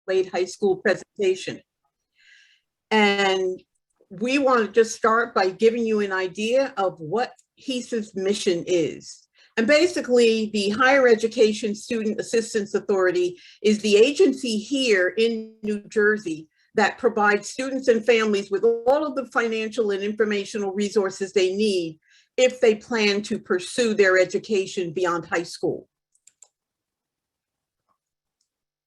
aid high school presentation. And we want to just start by giving you an idea of what HESAA's mission is. And basically, the Higher Education Student Assistance Authority is the agency here in New Jersey that provides students and families with all of the financial and informational resources they need if they plan to pursue their education beyond high school.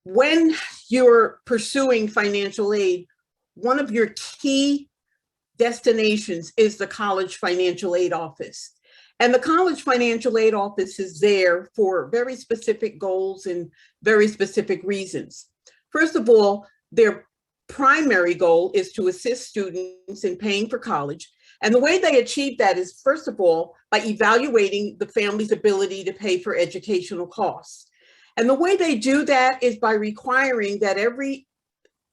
When you're pursuing financial aid, one of your key destinations is the College Financial Aid Office. And the College Financial Aid Office is there for very specific goals and very specific reasons. First of all, their primary goal is to assist students in paying for college. And the way they achieve that is, first of all, by evaluating the family's ability to pay for educational costs. And the way they do that is by requiring that every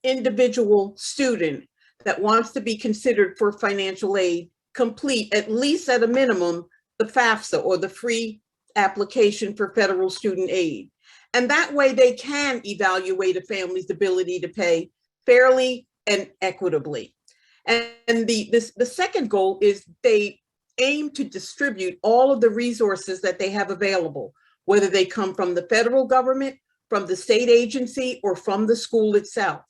individual student that wants to be considered for financial aid complete, at least at a minimum, the FAFSA, or the free application for federal student aid. And that way they can evaluate a family's ability to pay fairly and equitably. And the second goal is they aim to distribute all of the resources that they have available, whether they come from the federal government, from the state agency, or from the school itself.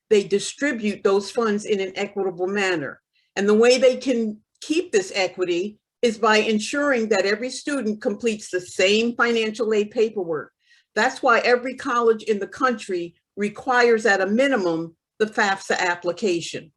They distribute those funds in an equitable manner. And the way they can keep this equity is by ensuring that every student completes the same financial aid paperwork. That's why every college in the country requires at a minimum the FAFSA application.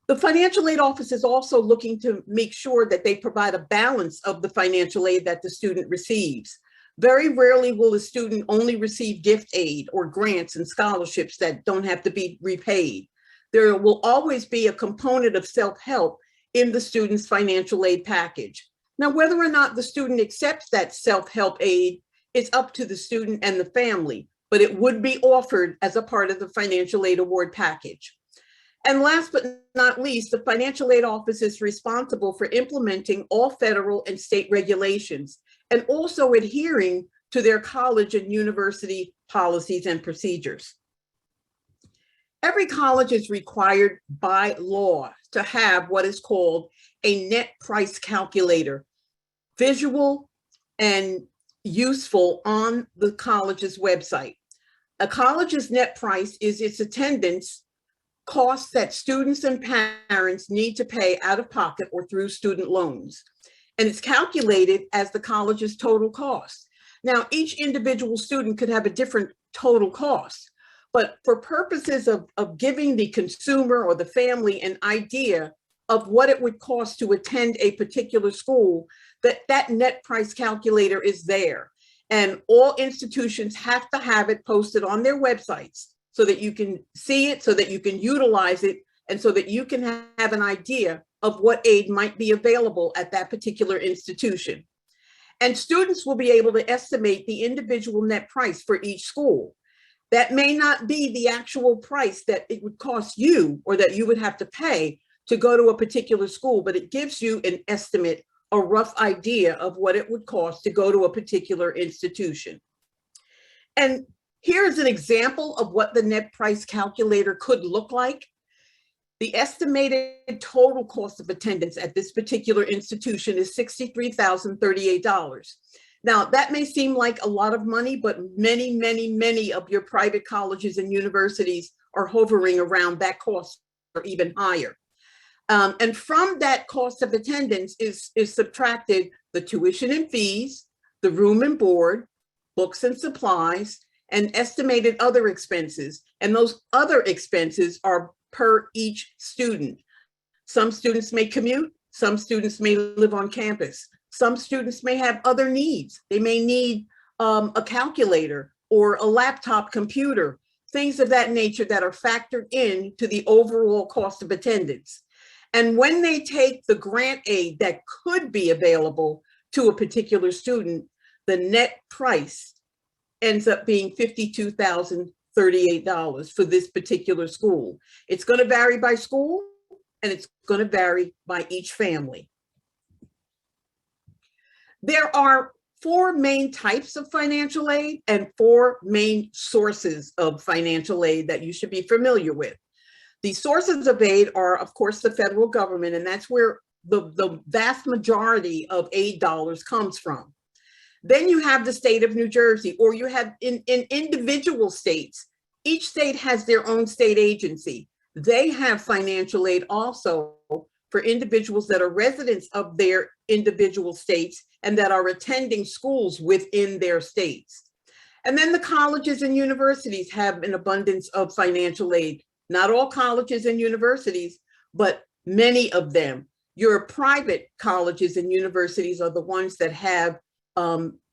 The Financial Aid Office is also looking to make sure that they provide a balance of the financial aid that the student receives. Very rarely will a student only receive gift aid or grants and scholarships that don't have to be repaid. There will always be a component of self-help in the student's financial aid package. Now, whether or not the student accepts that self-help aid is up to the student and the family, but it would be offered as a part of the financial aid award package. And last but not least, the Financial Aid Office is responsible for implementing all federal and state regulations and also adhering to their college and university policies and procedures. Every college is required by law to have what is called a net price calculator, visual and useful on the college's website. A college's net price is its attendance costs that students and parents need to pay out of pocket or through student loans. And it's calculated as the college's total cost. Now, each individual student could have a different total cost, but for purposes of giving the consumer or the family an idea of what it would cost to attend a particular school, that net price calculator is there. And all institutions have to have it posted on their websites so that you can see it, so that you can utilize it, and so that you can have an idea of what aid might be available at that particular institution. And students will be able to estimate the individual net price for each school. That may not be the actual price that it would cost you or that you would have to pay to go to a particular school, but it gives you an estimate, a rough idea of what it would cost to go to a particular institution. And here's an example of what the net price calculator could look like. The estimated total cost of attendance at this particular institution is $63,038. Now, that may seem like a lot of money, but many, many, many of your private colleges and universities are hovering around that cost or even higher. And from that cost of attendance is subtracted the tuition and fees, the room and board, books and supplies, and estimated other expenses. And those other expenses are per each student. Some students may commute, some students may live on campus, some students may have other needs. They may need a calculator or a laptop computer, things of that nature that are factored into the overall cost of attendance. And when they take the grant aid that could be available to a particular student, the net price ends up being $52,038 for this particular school. It's going to vary by school, and it's going to vary by each family. There are four main types of financial aid and four main sources of financial aid that you should be familiar with. The sources of aid are, of course, the federal government, and that's where the vast majority of aid dollars comes from. Then you have the state of New Jersey, or you have in individual states. Each state has their own state agency. They have financial aid also for individuals that are residents of their individual states and that are attending schools within their states. And then the colleges and universities have an abundance of financial aid. Not all colleges and universities, but many of them. Your private colleges and universities are the ones that have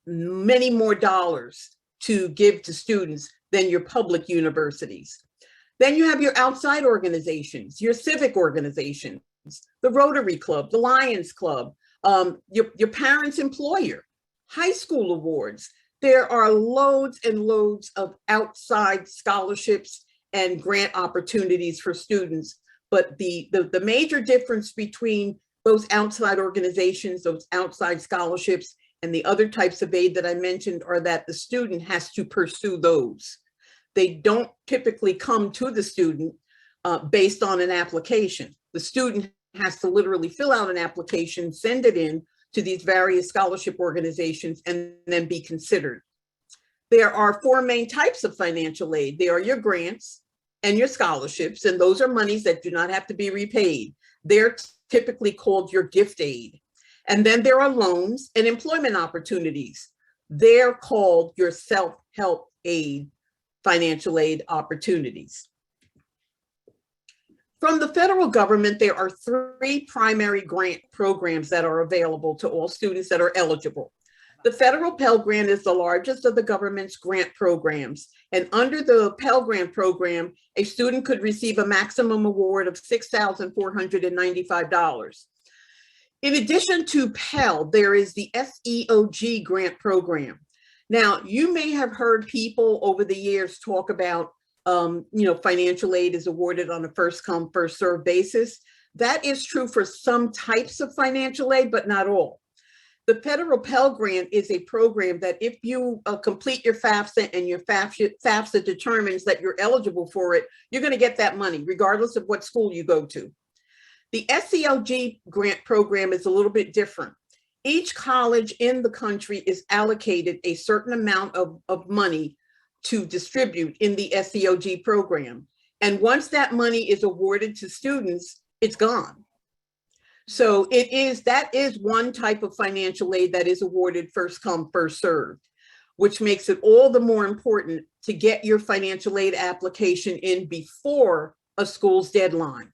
many more dollars to give to students than your public universities. Then you have your outside organizations, your civic organizations, the Rotary Club, the Lions Club, your parents' employer, high school awards. There are loads and loads of outside scholarships and grant opportunities for students. But the major difference between those outside organizations, those outside scholarships, and the other types of aid that I mentioned are that the student has to pursue those. They don't typically come to the student based on an application. The student has to literally fill out an application, send it in to these various scholarship organizations, and then be considered. There are four main types of financial aid. There are your grants and your scholarships, and those are monies that do not have to be repaid. They're typically called your gift aid. And then there are loans and employment opportunities. They're called your self-help aid, financial aid opportunities. From the federal government, there are three primary grant programs that are available to all students that are eligible. The federal Pell Grant is the largest of the government's grant programs. And under the Pell Grant program, a student could receive a maximum award of $6,495. In addition to Pell, there is the SEOG grant program. Now, you may have heard people over the years talk about, financial aid is awarded on a first come, first served basis. That is true for some types of financial aid, but not all. The federal Pell Grant is a program that if you complete your FAFSA and your FAFSA determines that you're eligible for it, you're going to get that money regardless of what school you go to. The SEOG grant program is a little bit different. Each college in the country is allocated a certain amount of money to distribute in the SEOG program. And once that money is awarded to students, it's gone. So that is one type of financial aid that is awarded first come, first served, which makes it all the more important to get your financial aid application in before a school's deadline.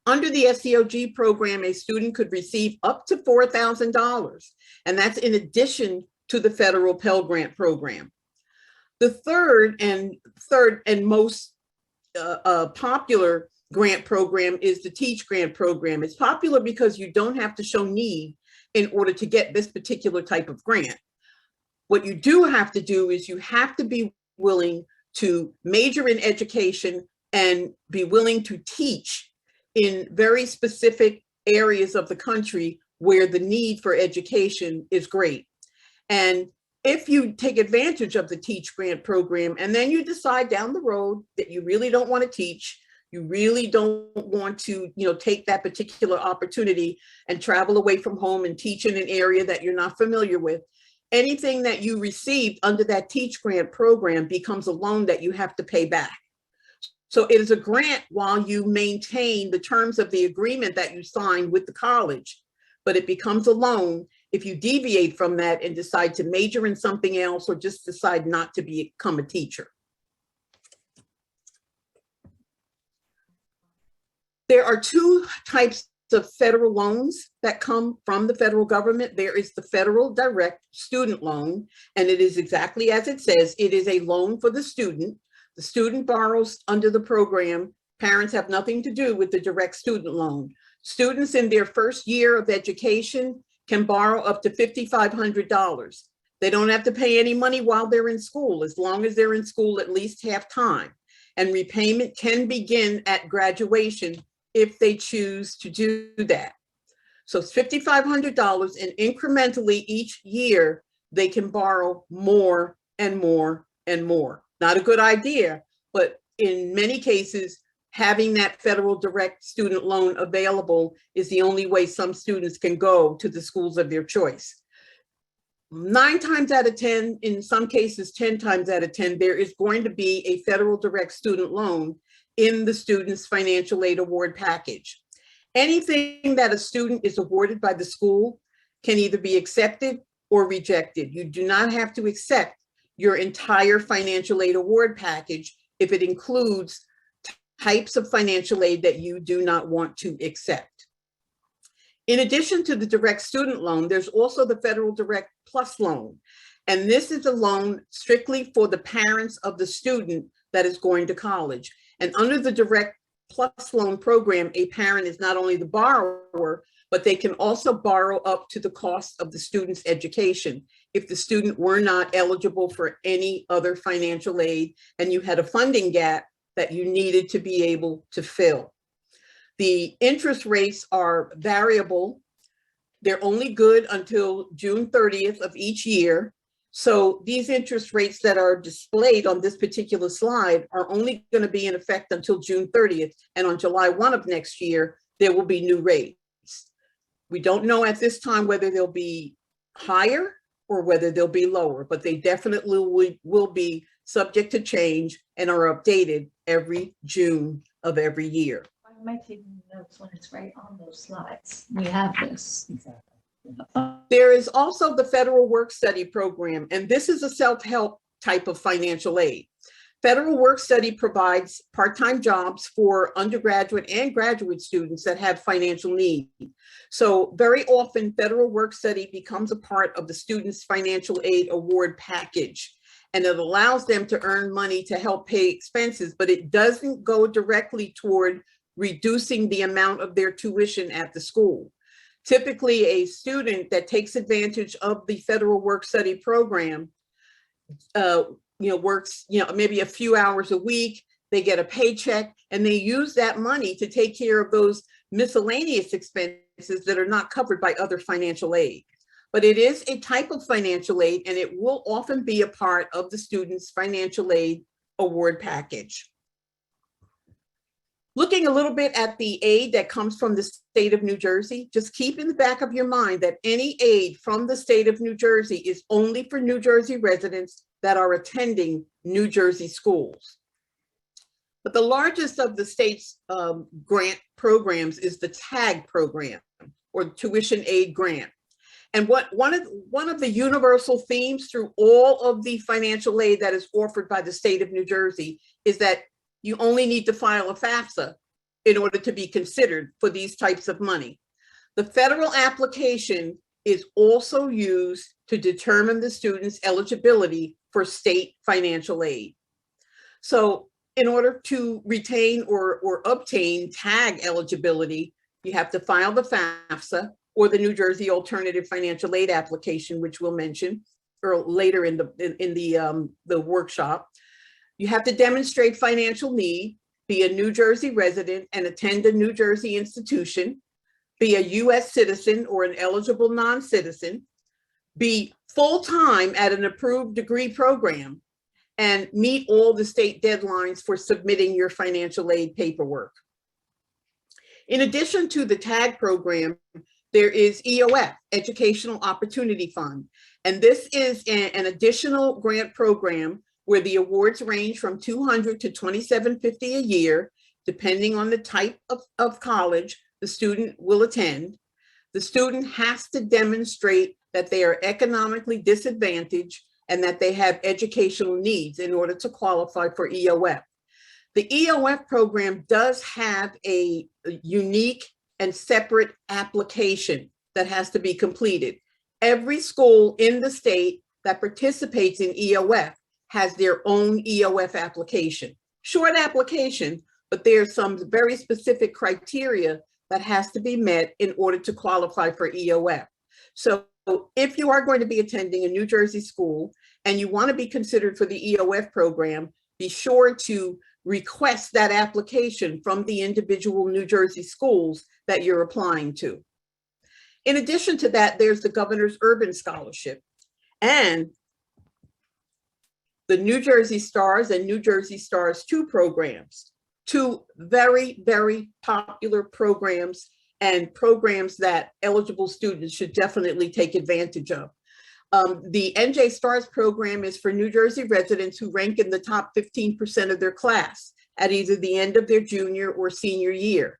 Under the SEOG program, a student could receive up to $4,000, and that's in addition to the federal Pell Grant program. The third and most popular grant program is the Teach Grant program. It's popular because you don't have to show need in order to get this particular type of grant. What you do have to do is you have to be willing to major in education and be willing to teach in very specific areas of the country where the need for education is great. And if you take advantage of the Teach Grant program and then you decide down the road that you really don't want to teach, you really don't want to, take that particular opportunity and travel away from home and teach in an area that you're not familiar with, anything that you received under that Teach Grant program becomes a loan that you have to pay back. So it is a grant while you maintain the terms of the agreement that you signed with the college, but it becomes a loan if you deviate from that and decide to major in something else or just decide not to become a teacher. There are two types of federal loans that come from the federal government. There is the federal direct student loan, and it is exactly as it says. It is a loan for the student. The student borrows under the program. Parents have nothing to do with the direct student loan. Students in their first year of education can borrow up to $5,500. They don't have to pay any money while they're in school, as long as they're in school at least half time. And repayment can begin at graduation if they choose to do that. So it's $5,500, and incrementally each year, they can borrow more and more and more. Not a good idea, but in many cases, having that federal direct student loan available is the only way some students can go to the schools of their choice. 9 times out of 10, in some cases 10 times out of 10, there is going to be a federal direct student loan in the student's financial aid award package. Anything that a student is awarded by the school can either be accepted or rejected. You do not have to accept your entire financial aid award package if it includes types of financial aid that you do not want to accept. In addition to the direct student loan, there's also the federal direct plus loan. And this is a loan strictly for the parents of the student that is going to college. And under the direct plus loan program, a parent is not only the borrower, but they can also borrow up to the cost of the student's education if the student were not eligible for any other financial aid and you had a funding gap that you needed to be able to fill. The interest rates are variable. They're only good until June 30th of each year. So these interest rates that are displayed on this particular slide are only going to be in effect until June 30th. And on July 1 of next year, there will be new rates. We don't know at this time whether they'll be higher or whether they'll be lower, but they definitely will be subject to change and are updated every June of every year. Why am I taking notes when it's right on those slides? We have this. There is also the Federal Work Study Program, and this is a self-help type of financial aid. Federal Work Study provides part-time jobs for undergraduate and graduate students that have financial need. So very often, Federal Work Study becomes a part of the student's financial aid award package, and it allows them to earn money to help pay expenses, but it doesn't go directly toward reducing the amount of their tuition at the school. Typically, a student that takes advantage of the Federal Work Study program works, maybe a few hours a week, they get a paycheck, and they use that money to take care of those miscellaneous expenses that are not covered by other financial aid. But it is a type of financial aid, and it will often be a part of the student's financial aid award package. Looking a little bit at the aid that comes from the state of New Jersey, just keep in the back of your mind that any aid from the state of New Jersey is only for New Jersey residents that are attending New Jersey schools. But the largest of the state's grant programs is the TAG program, or tuition aid grant. And one of the universal themes through all of the financial aid that is offered by the state of New Jersey is that you only need to file a FAFSA in order to be considered for these types of money. The federal application is also used to determine the student's eligibility for state financial aid. So in order to retain or obtain TAG eligibility, you have to file the FAFSA or the New Jersey Alternative Financial Aid application, which we'll mention later in the workshop. You have to demonstrate financial need, be a New Jersey resident and attend a New Jersey institution, be a US citizen or an eligible non-citizen, be full-time at an approved degree program, and meet all the state deadlines for submitting your financial aid paperwork. In addition to the TAG program, there is EOF, Educational Opportunity Fund, and this is an additional grant program where the awards range from $200 to $2,750 a year, depending on the type of college the student will attend. The student has to demonstrate that they are economically disadvantaged and that they have educational needs in order to qualify for EOF. The EOF program does have a unique and separate application that has to be completed. Every school in the state that participates in EOF has their own EOF application. Short application, but there's some very specific criteria that has to be met in order to qualify for EOF. So if you are going to be attending a New Jersey school and you want to be considered for the EOF program, be sure to request that application from the individual New Jersey schools that you're applying to. In addition to that, there's the Governor's Urban Scholarship and the New Jersey Stars and New Jersey Stars 2 programs. Two very, very popular programs and programs that eligible students should definitely take advantage of. The NJ Stars program is for New Jersey residents who rank in the top 15% of their class at either the end of their junior or senior year.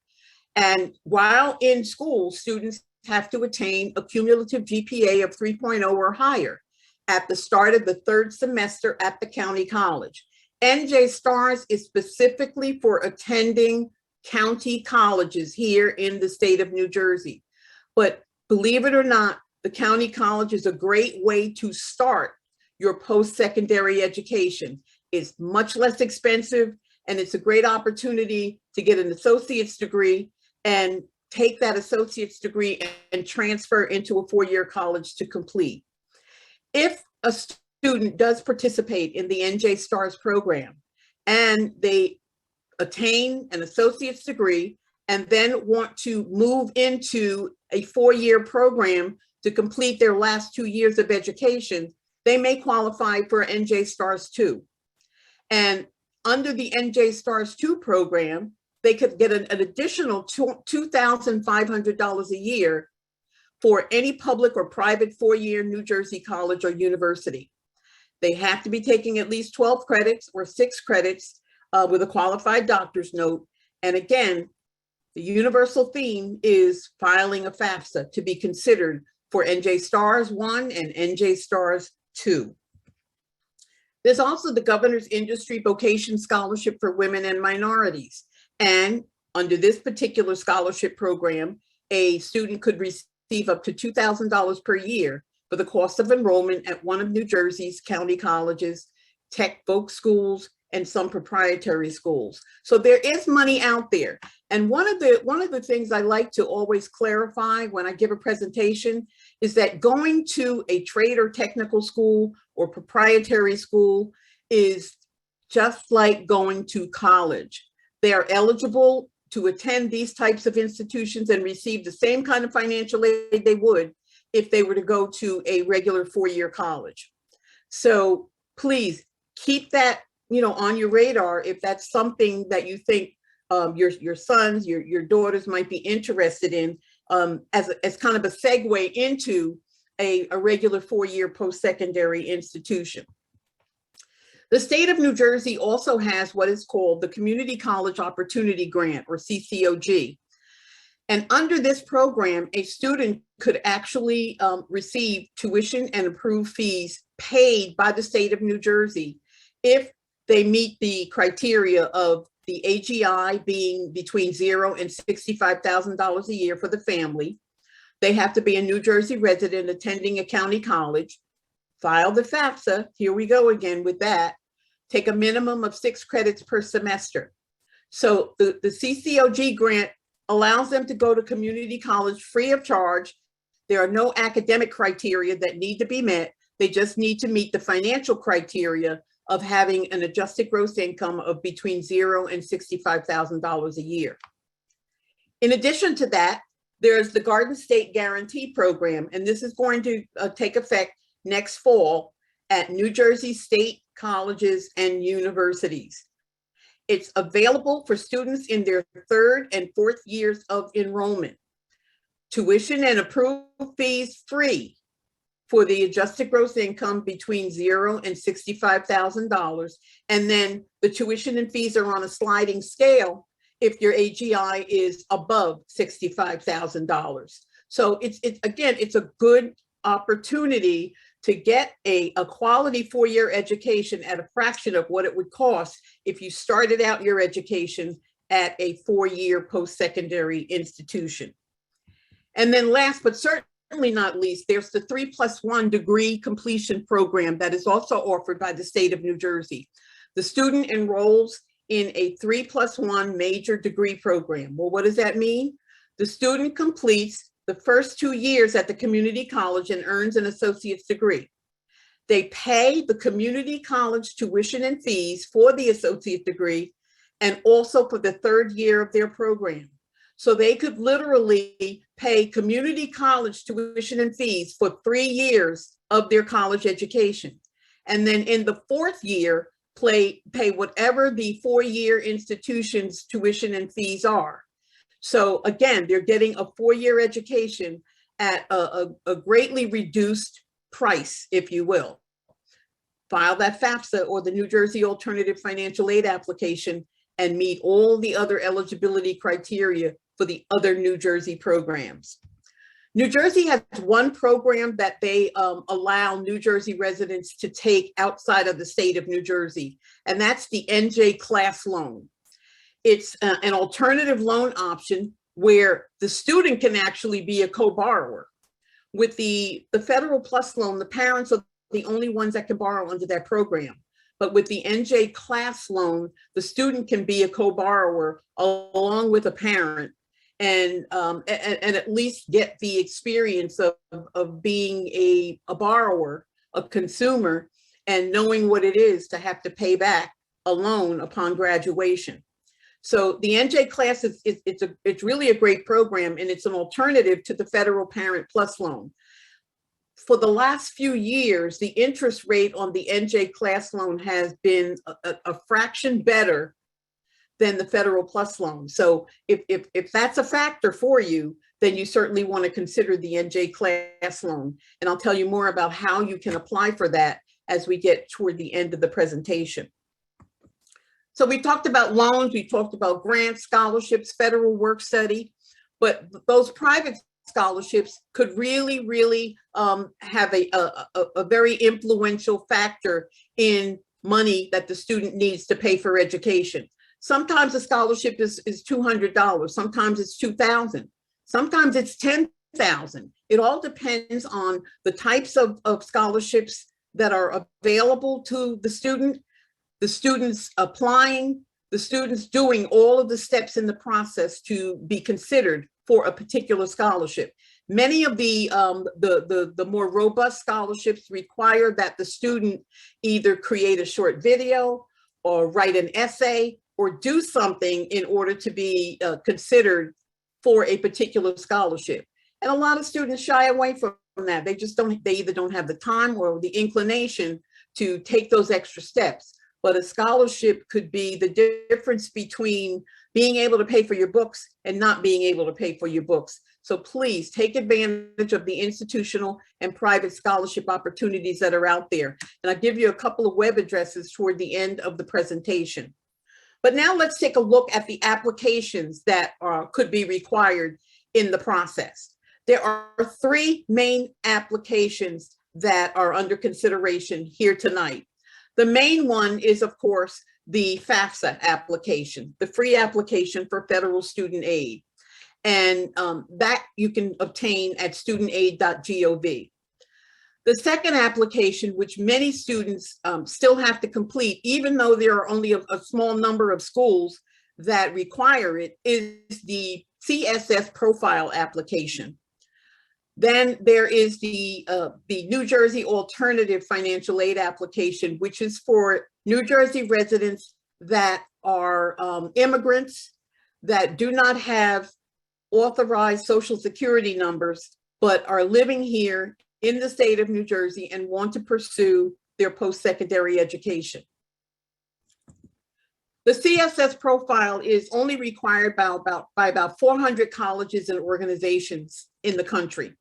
And while in school, students have to attain a cumulative GPA of 3.0 or higher at the start of the third semester at the county college. NJ Stars is specifically for attending county colleges here in the state of New Jersey. But believe it or not, the county college is a great way to start your post-secondary education. It's much less expensive, and it's a great opportunity to get an associate's degree and take that associate's degree and transfer into a four-year college to complete. If a student does participate in the NJ Stars program and they attain an associate's degree and then want to move into a four-year program to complete their last 2 years of education, they may qualify for NJ Stars 2. And under the NJ Stars 2 program, they could get an additional $2,500 a year for any public or private four-year New Jersey college or university. They have to be taking at least 12 credits or 6 credits with a qualified doctor's note. And again, the universal theme is filing a FAFSA to be considered for NJ Stars 1 and NJ Stars 2. There's also the Governor's Industry Vocation Scholarship for Women and Minorities. And under this particular scholarship program, a student could receive up to $2,000 per year for the cost of enrollment at one of New Jersey's county colleges, tech folk schools, and some proprietary schools. So there is money out there. And one of the things I like to always clarify when I give a presentation is that going to a trade or technical school or proprietary school is just like going to college. They are eligible to attend these types of institutions and receive the same kind of financial aid they would if they were to go to a regular four-year college. So please keep that, on your radar if that's something that you think your sons, your daughters might be interested in as kind of a segue into a regular four-year post-secondary institution. The state of New Jersey also has what is called the Community College Opportunity Grant, or CCOG. And under this program, a student could actually receive tuition and approved fees paid by the state of New Jersey if they meet the criteria of the AGI being between $0 and $65,000 a year for the family. They have to be a New Jersey resident attending a county college, file the FAFSA, here we go again with that, take a minimum of 6 credits per semester. So the CCOG grant allows them to go to community college free of charge. There are no academic criteria that need to be met. They just need to meet the financial criteria of having an adjusted gross income of between $0 and $65,000 a year. In addition to that, there's the Garden State Guarantee Program, and this is going to take effect next fall at New Jersey state colleges and universities. It's available for students in their 3rd and 4th years of enrollment. Tuition and approved fees free for the adjusted gross income between $0 and $65,000. And then the tuition and fees are on a sliding scale if your AGI is above $65,000. So it's a good opportunity to get a quality four-year education at a fraction of what it would cost if you started out your education at a four-year post-secondary institution. And then last but certainly not least, there's the 3+1 degree completion program that is also offered by the state of New Jersey. The student enrolls in a 3+1 major degree program. Well, what does that mean? The student completes the first 2 years at the community college and earns an associate's degree. They pay the community college tuition and fees for the associate degree and also for the 3rd year of their program. So they could literally pay community college tuition and fees for 3 years of their college education. And then in the 4th year, pay whatever the 4-year institution's tuition and fees are. So again, they're getting a 4-year education at a greatly reduced price, if you will. File that FAFSA or the New Jersey Alternative Financial Aid application and meet all the other eligibility criteria for the other New Jersey programs. New Jersey has one program that they allow New Jersey residents to take outside of the state of New Jersey, and that's the NJ Class Loan. It's an alternative loan option where the student can actually be a co-borrower. With the Federal Plus Loan, the parents are the only ones that can borrow under that program. But with the NJ Class Loan, the student can be a co-borrower along with a parent and at least get the experience of being a borrower, a consumer, and knowing what it is to have to pay back a loan upon graduation. So the NJ Class it's really a great program, and it's an alternative to the Federal Parent Plus Loan. For the last few years, the interest rate on the NJ Class Loan has been a fraction better than the Federal Plus Loan. So if that's a factor for you, then you certainly want to consider the NJ Class Loan. And I'll tell you more about how you can apply for that as we get toward the end of the presentation. So we talked about loans, we talked about grants, scholarships, federal work study, but those private scholarships could really have a very influential factor in money that the student needs to pay for education. Sometimes a scholarship is $200, sometimes it's $2,000, sometimes it's $10,000. It all depends on the types of scholarships that are available to the students applying, the students doing all of the steps in the process to be considered for a particular scholarship. Many of the more robust scholarships require that the student either create a short video or write an essay or do something in order to be considered for a particular scholarship. And a lot of students shy away from that. They either don't have the time or the inclination to take those extra steps. But a scholarship could be the difference between being able to pay for your books and not being able to pay for your books. So please take advantage of the institutional and private scholarship opportunities that are out there. And I'll give you a couple of web addresses toward the end of the presentation. But now let's take a look at the applications that could be required in the process. There are 3 main applications that are under consideration here tonight. The main one is, of course, the FAFSA application, the free application for federal student aid. And that you can obtain at studentaid.gov. The second application, which many students still have to complete, even though there are only a small number of schools that require it, is the CSS Profile application. Then there is the New Jersey Alternative Financial Aid application, which is for New Jersey residents that are immigrants that do not have authorized Social Security numbers, but are living here in the state of New Jersey and want to pursue their post-secondary education. The CSS Profile is only required by about 400 colleges and organizations in the country.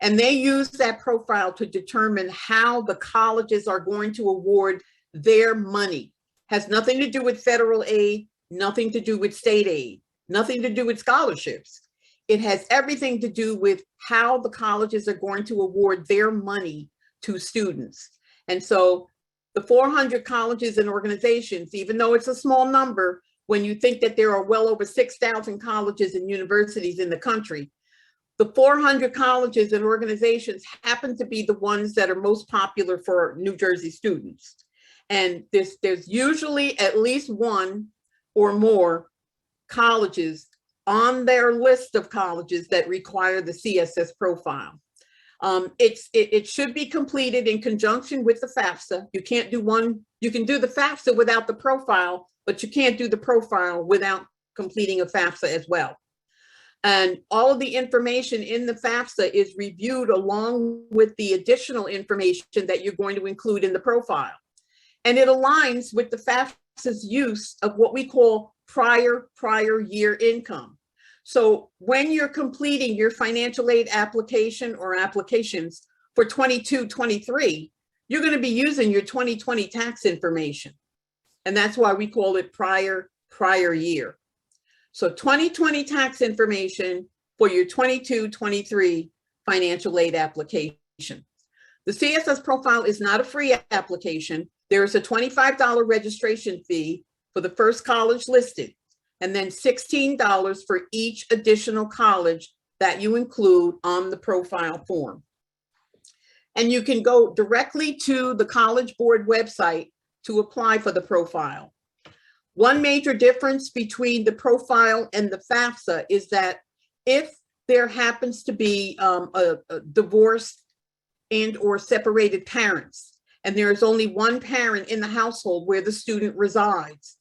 And they use that profile to determine how the colleges are going to award their money. Has nothing to do with federal aid, nothing to do with state aid, nothing to do with scholarships. It has everything to do with how the colleges are going to award their money to students. And so the 400 colleges and organizations, even though it's a small number, when you think that there are well over 6,000 colleges and universities in the country, the 400 colleges and organizations happen to be the ones that are most popular for New Jersey students. And there's usually at least one or more colleges on their list of colleges that require the CSS Profile. It should be completed in conjunction with the FAFSA. You can't do one, you can do the FAFSA without the profile, but you can't do the profile without completing a FAFSA as well. And all of the information in the FAFSA is reviewed along with the additional information that you're going to include in the profile. And it aligns with the FAFSA's use of what we call prior year income. So when you're completing your financial aid application or applications for 22-23, you're going to be using your 2020 tax information. And that's why we call it prior year. So 2020 tax information for your 22-23 financial aid application. The CSS Profile is not a free application. There is a $25 registration fee for the first college listed, and then $16 for each additional college that you include on the profile form. And you can go directly to the College Board website to apply for the profile. One major difference between the profile and the FAFSA is that if there happens to be a divorced and or separated parents, and there is only one parent in the household where the student resides,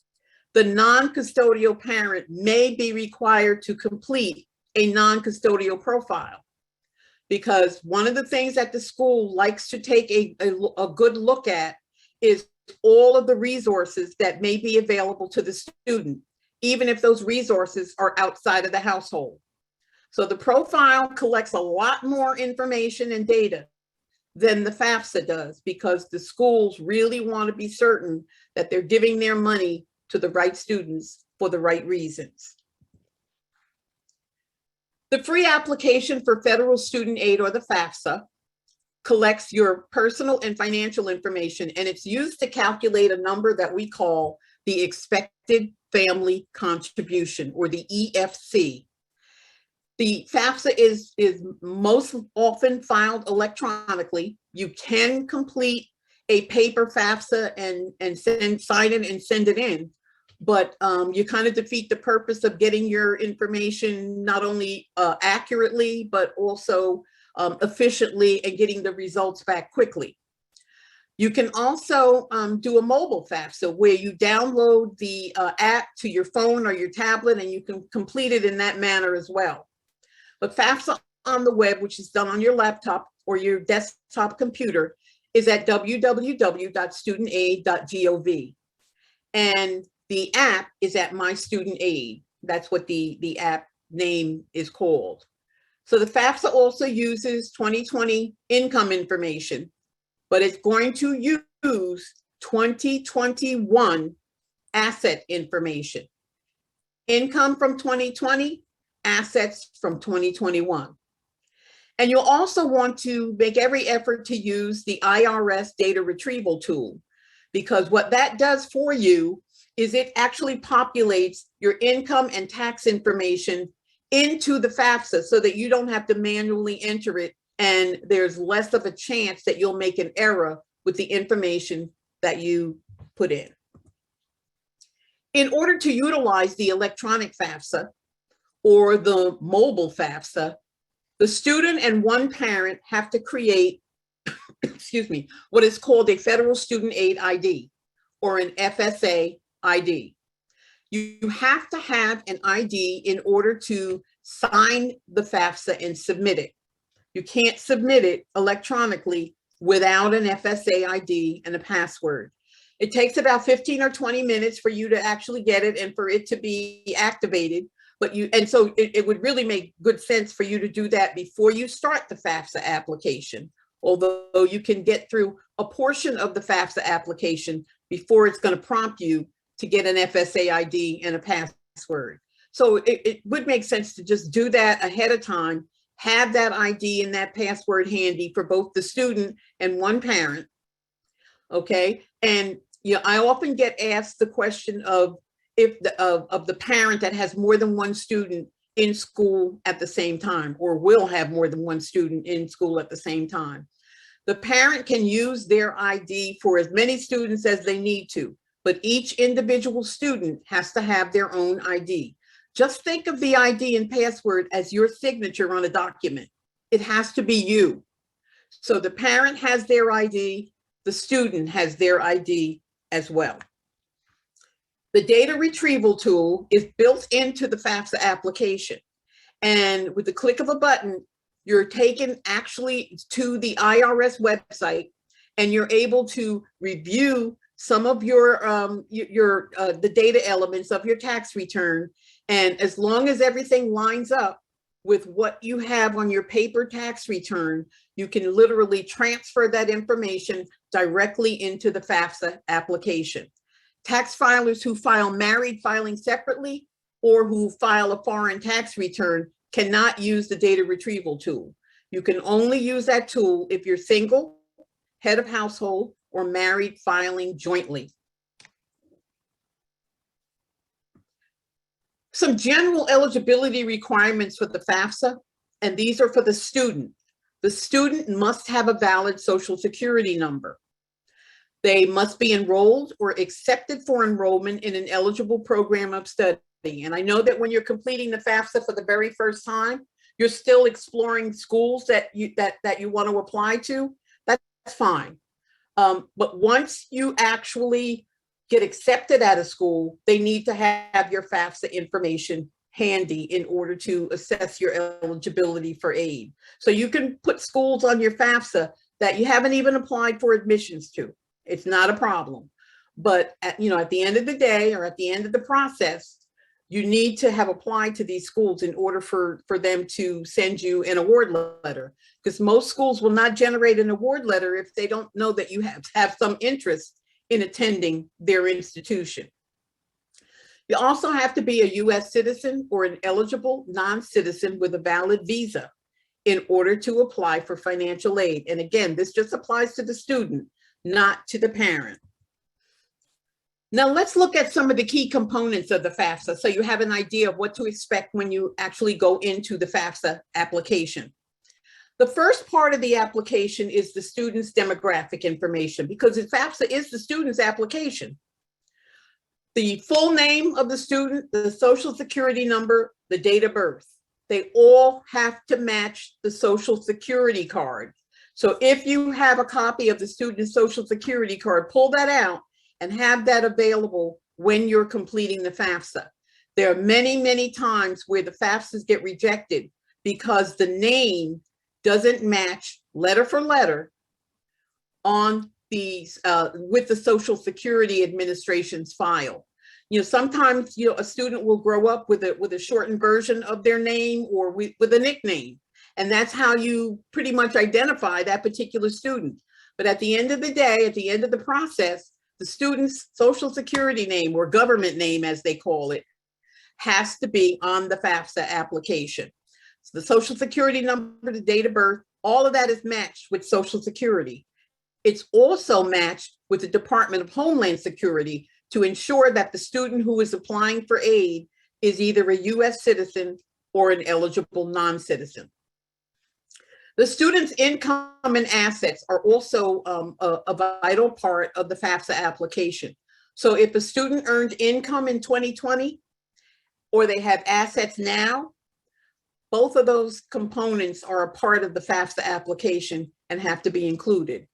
the non-custodial parent may be required to complete a non-custodial profile. Because one of the things that the school likes to take a good look at is all of the resources that may be available to the student, even if those resources are outside of the household. So the profile collects a lot more information and data than the FAFSA does, because the schools really want to be certain that they're giving their money to the right students for the right reasons. The free application for federal student aid, or the FAFSA, collects your personal and financial information, and it's used to calculate a number that we call the expected family contribution, or the EFC. The FAFSA is most often filed electronically. You can complete a paper FAFSA and sign it and send it in, but you kind of defeat the purpose of getting your information not only accurately, but also efficiently, and getting the results back quickly. You can also do a mobile FAFSA where you download the app to your phone or your tablet, and you can complete it in that manner as well. But FAFSA on the web, which is done on your laptop or your desktop computer, is at www.studentaid.gov. And the app is at My Student Aid. That's what the app name is called. So the FAFSA also uses 2020 income information, but it's going to use 2021 asset information. Income from 2020, assets from 2021. And you'll also want to make every effort to use the IRS data retrieval tool, because what that does for you is it actually populates your income and tax information into the FAFSA so that you don't have to manually enter it, and there's less of a chance that you'll make an error with the information that you put in. In order to utilize the electronic FAFSA or the mobile FAFSA, the student and one parent have to create, excuse me, what is called a Federal Student Aid ID, or an FSA ID. You have to have an ID in order to sign the FAFSA and submit it. You can't submit it electronically without an FSA ID and a password. It takes about 15 or 20 minutes for you to actually get it and for it to be activated. So it would really make good sense for you to do that before you start the FAFSA application, although you can get through a portion of the FAFSA application before it's going to prompt you to get an FSA ID and a password. So it would make sense to just do that ahead of time, have that ID and that password handy for both the student and one parent, okay? And I often get asked the question of the parent that has more than one student in school at the same time, or will have more than one student in school at the same time. The parent can use their ID for as many students as they need to, but each individual student has to have their own ID. Just think of the ID and password as your signature on a document. It has to be you. So the parent has their ID, the student has their ID as well. The data retrieval tool is built into the FAFSA application, And with the click of a button, you're taken actually to the IRS website, and you're able to review some of your the data elements of your tax return. And as long as everything lines up with what you have on your paper tax return, you can literally transfer that information directly into the FAFSA application. Tax filers who file married filing separately or who file a foreign tax return cannot use the data retrieval tool. You can only use that tool if you're single, head of household, or married filing jointly. Some general eligibility requirements for the FAFSA, and these are for the student. The student must have a valid Social Security number. They must be enrolled or accepted for enrollment in an eligible program of study. And I know that when you're completing the FAFSA for the very first time, you're still exploring schools that you want to apply to. That's fine. But once you actually get accepted at a school, they need to have your FAFSA information handy in order to assess your eligibility for aid. So you can put schools on your FAFSA that you haven't even applied for admissions to. It's not a problem. But at the end of the day, or at the end of the process, you need to have applied to these schools in order for them to send you an award letter, because most schools will not generate an award letter if they don't know that you have some interest in attending their institution. You also have to be a US citizen or an eligible non-citizen with a valid visa in order to apply for financial aid. And again, this just applies to the student, not to the parent. Now let's look at some of the key components of the FAFSA so you have an idea of what to expect when you actually go into the FAFSA application. The first part of the application is the student's demographic information, because the FAFSA is the student's application. The full name of the student, the Social Security number, the date of birth. They all have to match the Social Security card. So if you have a copy of the student's Social Security card, pull that out and have that available when you're completing the FAFSA. There are many, many times where the FAFSAs get rejected because the name doesn't match letter for letter on these with the Social Security Administration's file. Sometimes a student will grow up with a shortened version of their name or with a nickname, and that's how you pretty much identify that particular student. But at the end of the day, at the end of the process, the student's Social Security name, or government name as they call it, has to be on the FAFSA application. So the Social Security number, the date of birth, all of that is matched with Social Security. It's also matched with the Department of Homeland Security to ensure that the student who is applying for aid is either a US citizen or an eligible non-citizen. The student's income and assets are also a vital part of the FAFSA application. So if a student earned income in 2020, or they have assets now, both of those components are a part of the FAFSA application and have to be included.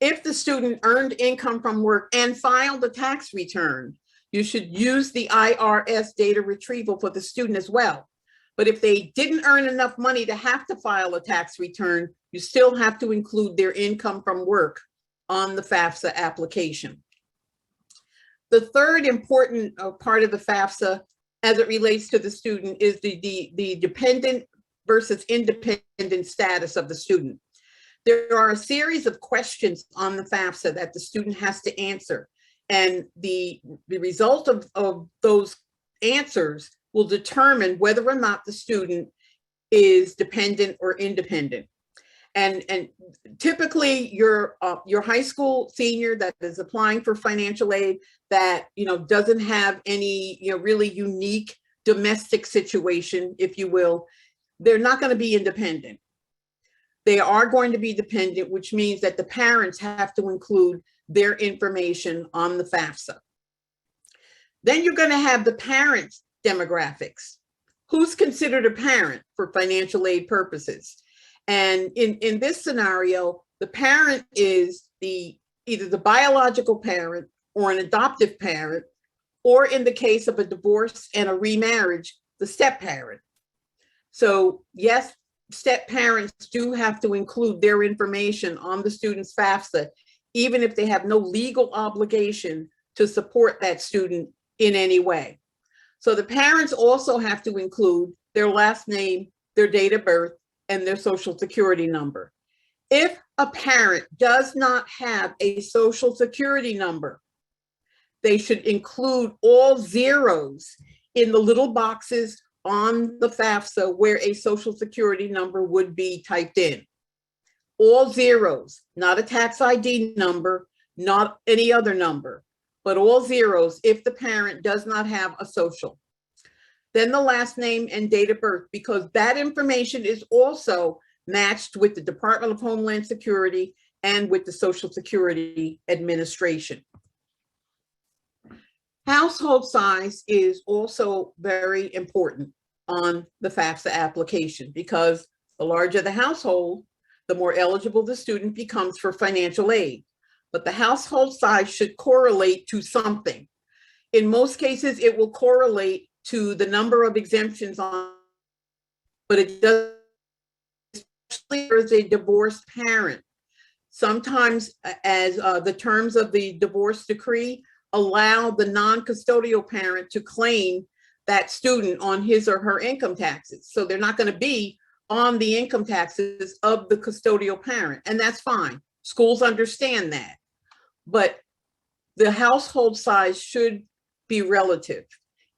If the student earned income from work and filed a tax return, you should use the IRS data retrieval for the student as well. But if they didn't earn enough money to have to file a tax return, you still have to include their income from work on the FAFSA application. The third important part of the FAFSA as it relates to the student is the dependent versus independent status of the student. There are a series of questions on the FAFSA that the student has to answer, and the result of those answers will determine whether or not the student is dependent or independent. And typically your high school senior that is applying for financial aid that doesn't have any really unique domestic situation, if you will, they're not going to be independent. They are going to be dependent, which means that the parents have to include their information on the FAFSA. Then you're going to have the parents' demographics. Who's considered a parent for financial aid purposes? And in this scenario, the parent is either the biological parent or an adoptive parent, or in the case of a divorce and a remarriage, the step parent. So yes, step parents do have to include their information on the student's FAFSA, even if they have no legal obligation to support that student in any way. So the parents also have to include their last name, their date of birth, and their social security number. If a parent does not have a social security number, they should include all zeros in the little boxes on the FAFSA where a social security number would be typed in. All zeros, not a tax ID number, not any other number, but all zeros if the parent does not have a social. Then the last name and date of birth, because that information is also matched with the Department of Homeland Security and with the Social Security Administration. Household size is also very important on the FAFSA application, because the larger the household, the more eligible the student becomes for financial aid. But the household size should correlate to something. In most cases, it will correlate to the number of exemptions on, but it does, especially as a divorced parent. Sometimes, as the terms of the divorce decree allow the non-custodial parent to claim that student on his or her income taxes. So they're not going to be on the income taxes of the custodial parent, and that's fine. Schools understand that. But the household size should be relative.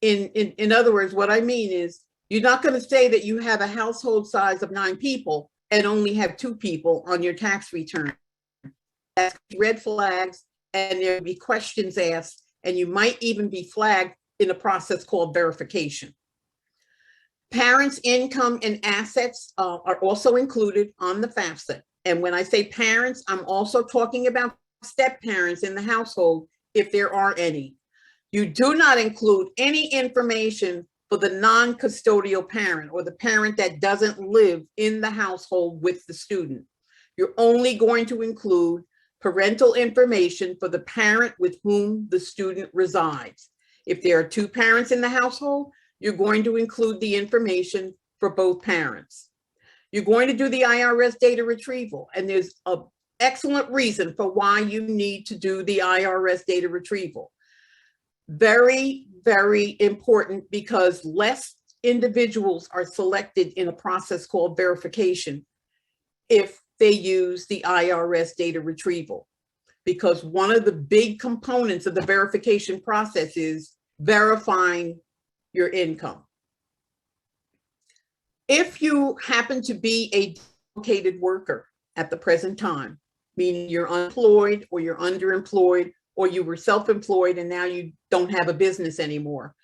In other words, what I mean is, you're not going to say that you have a household size of 9 people and only have 2 people on your tax return. That's red flags, and there will be questions asked, and you might even be flagged in a process called verification. Parents' income and assets are also included on the FAFSA. And when I say parents, I'm also talking about step parents in the household, if there are any. You do not include any information for the non-custodial parent or the parent that doesn't live in the household with the student. You're only going to include parental information for the parent with whom the student resides. If there are 2 parents in the household, you're going to include the information for both parents. You're going to do the IRS data retrieval, and there's an excellent reason for why you need to do the IRS data retrieval. Very, very important, because less individuals are selected in a process called verification if they use the IRS data retrieval, because one of the big components of the verification process is verifying your income. If you happen to be a dislocated worker at the present time, meaning you're unemployed or you're underemployed, or you were self-employed and now you don't have a business anymore,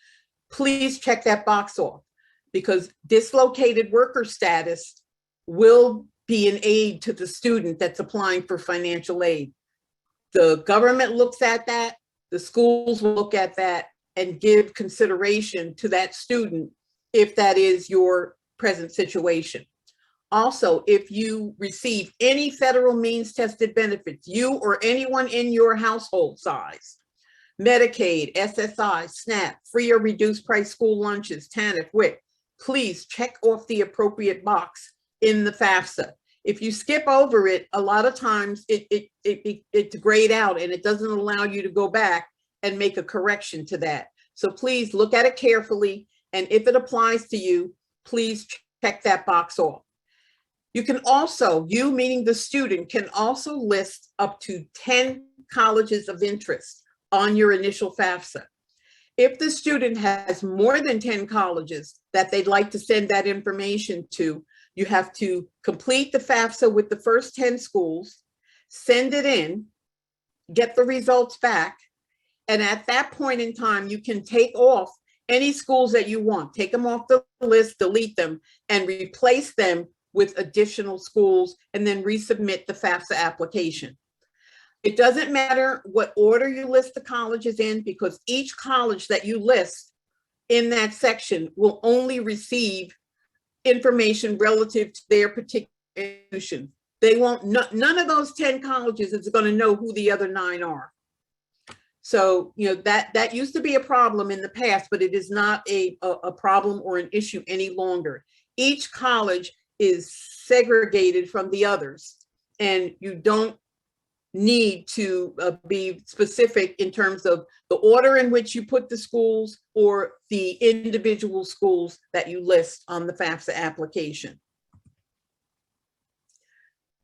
please check that box off, because dislocated worker status will be an aid to the student that's applying for financial aid. The government looks at that, the schools will look at that and give consideration to that student if that is your present situation. Also, if you receive any federal means tested benefits, you or anyone in your household size, Medicaid, SSI, SNAP, free or reduced price school lunches, TANF, WIC, please check off the appropriate box in the FAFSA. If you skip over it, a lot of times it's grayed out and it doesn't allow you to go back and make a correction to that. So please look at it carefully, and if it applies to you, please check that box off. You can also, you meaning the student, can also list up to 10 colleges of interest on your initial FAFSA. If the student has more than 10 colleges that they'd like to send that information to, you have to complete the FAFSA with the first 10 schools, send it in, get the results back, and at that point in time, you can take off any schools that you want, take them off the list, delete them, and replace them with additional schools, and then resubmit the FAFSA application. It doesn't matter what order you list the colleges in, because each college that you list in that section will only receive information relative to their particular institution. They won't, none of those 10 colleges is going to know who the other 9 are. So, you know, that used to be a problem in the past, but it is not a problem or an issue any longer. each college is segregated from the others, and you don't need to be specific in terms of the order in which you put the schools or the individual schools that you list on the FAFSA application.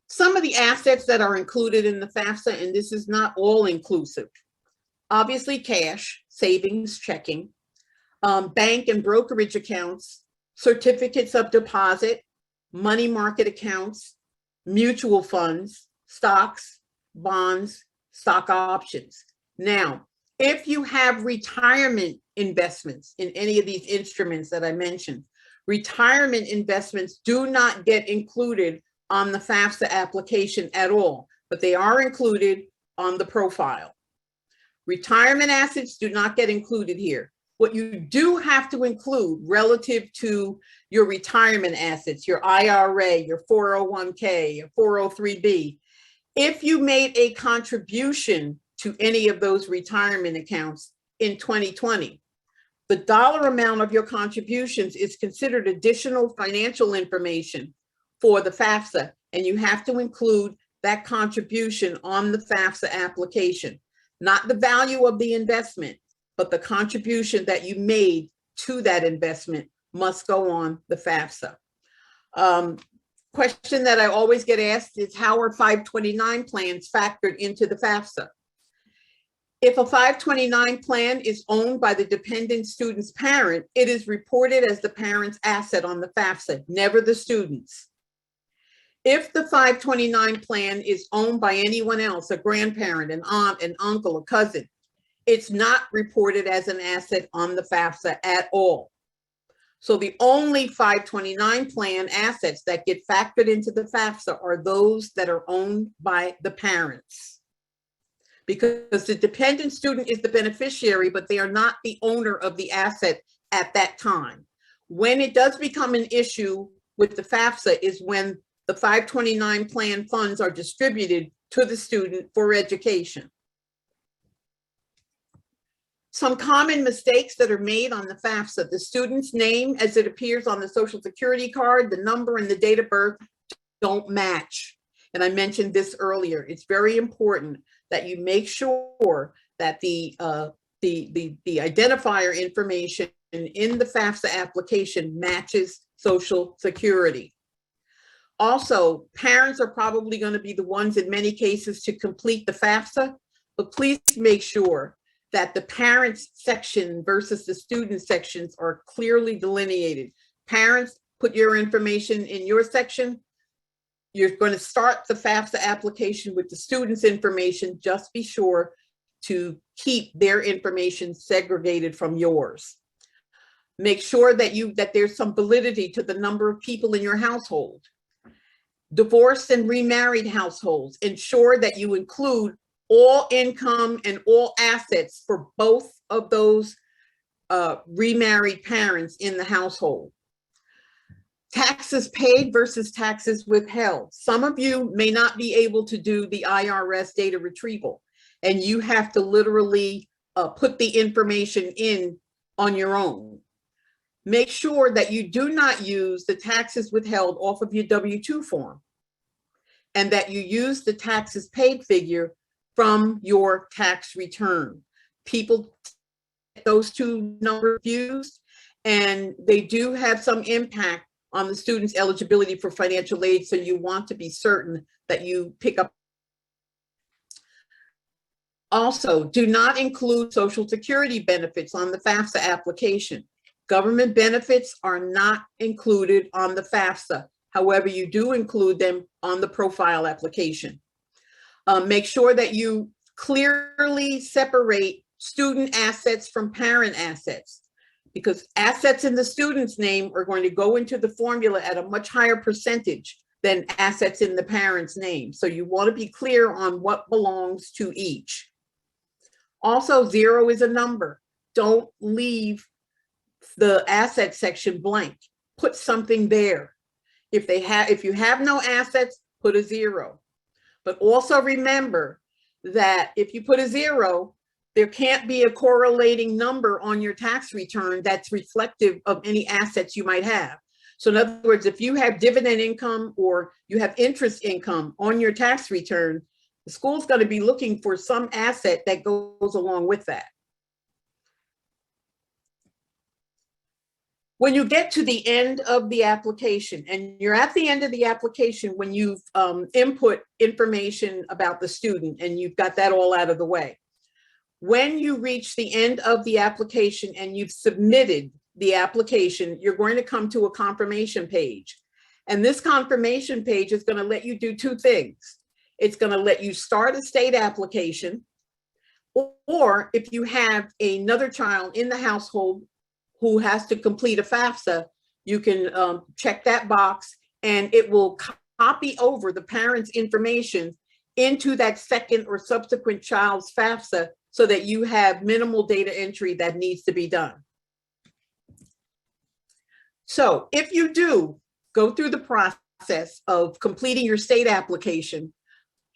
Some of the assets that are included in the FAFSA, and this is not all inclusive, obviously cash, savings, checking, bank and brokerage accounts, certificates of deposit, money market accounts, mutual funds, stocks, bonds, stock options. Now, if you have retirement investments in any of these instruments that I mentioned, retirement investments do not get included on the FAFSA application at all, but they are included on the profile. Retirement assets do not get included here. What you do have to include relative to your retirement assets, your IRA, your 401k, your 403b, if you made a contribution to any of those retirement accounts in 2020, the dollar amount of your contributions is considered additional financial information for the FAFSA, and you have to include that contribution on the FAFSA application, not the value of the investment, but the contribution that you made to that investment must go on the FAFSA. Question that I always get asked is, how are 529 plans factored into the FAFSA? If a 529 plan is owned by the dependent student's parent, it is reported as the parent's asset on the FAFSA, never the student's. If the 529 plan is owned by anyone else, a grandparent, an aunt, an uncle, a cousin, it's not reported as an asset on the FAFSA at all. So the only 529 plan assets that get factored into the FAFSA are those that are owned by the parents, because the dependent student is the beneficiary, but they are not the owner of the asset at that time. When it does become an issue with the FAFSA is when the 529 plan funds are distributed to the student for education. Some common mistakes that are made on the FAFSA: the student's name as it appears on the Social Security card, the number and the date of birth don't match. And I mentioned this earlier. It's very important that you make sure that the identifier information in the FAFSA application matches Social Security. Also, parents are probably going to be the ones in many cases to complete the FAFSA, but please make sure that the parents section versus the student sections are clearly delineated. Parents, put your information in your section. You're going to start the FAFSA application with the student's information. Just be sure to keep their information segregated from yours. Make sure that there's some validity to the number of people in your household. Divorced and remarried households, ensure that you include all income and all assets for both of those remarried parents in the household. Taxes paid versus taxes withheld. Some of you may not be able to do the IRS data retrieval, and you have to literally put the information in on your own. Make sure that you do not use the taxes withheld off of your W-2 form, and that you use the taxes paid figure from your tax return. People get those two numbers used, and they do have some impact on the student's eligibility for financial aid, so you want to be certain that you pick up. Also, do not include Social Security benefits on the FAFSA application. Government benefits are not included on the FAFSA. However, you do include them on the profile application. Make sure that you clearly separate student assets from parent assets, because assets in the student's name are going to go into the formula at a much higher percentage than assets in the parent's name. So you want to be clear on what belongs to each. Also, 0 is a number. Don't leave the asset section blank. Put something there. If you have no assets, put a 0. But also remember that if you put a 0, there can't be a correlating number on your tax return that's reflective of any assets you might have. So in other words, if you have dividend income or you have interest income on your tax return, the school's going to be looking for some asset that goes along with that. When you get to the end of the application, and you're at the end of the application when you've input information about the student and you've got that all out of the way. When you reach the end of the application and you've submitted the application, you're going to come to a confirmation page. And this confirmation page is going to let you do two things. It's going to let you start a state application, or if you have another child in the household who has to complete a FAFSA, you can check that box and it will copy over the parent's information into that second or subsequent child's FAFSA so that you have minimal data entry that needs to be done. So if you do go through the process of completing your state application,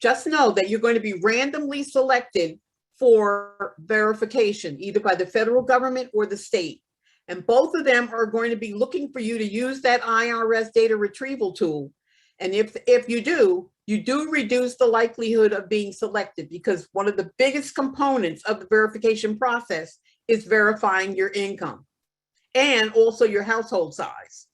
just know that you're going to be randomly selected for verification, either by the federal government or the state. And both of them are going to be looking for you to use that IRS data retrieval tool. And if you do reduce the likelihood of being selected, because one of the biggest components of the verification process is verifying your income and also your household size.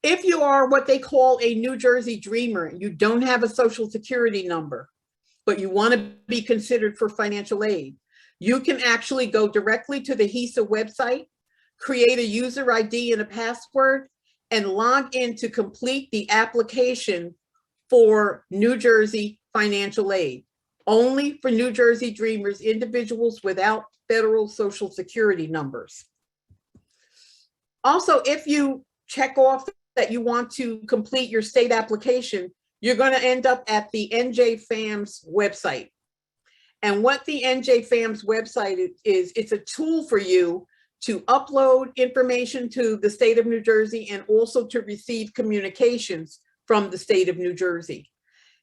If you are what they call a New Jersey dreamer, you don't have a social security number, but you want to be considered for financial aid, you can actually go directly to the HESAA website, create a user ID and a password, and log in to complete the application for New Jersey financial aid. Only for New Jersey dreamers, individuals without federal social security numbers. Also, if you check off that you want to complete your state application, you're going to end up at the NJFAMS website. And what the NJFAMS website is, it's a tool for you to upload information to the state of New Jersey and also to receive communications from the state of New Jersey.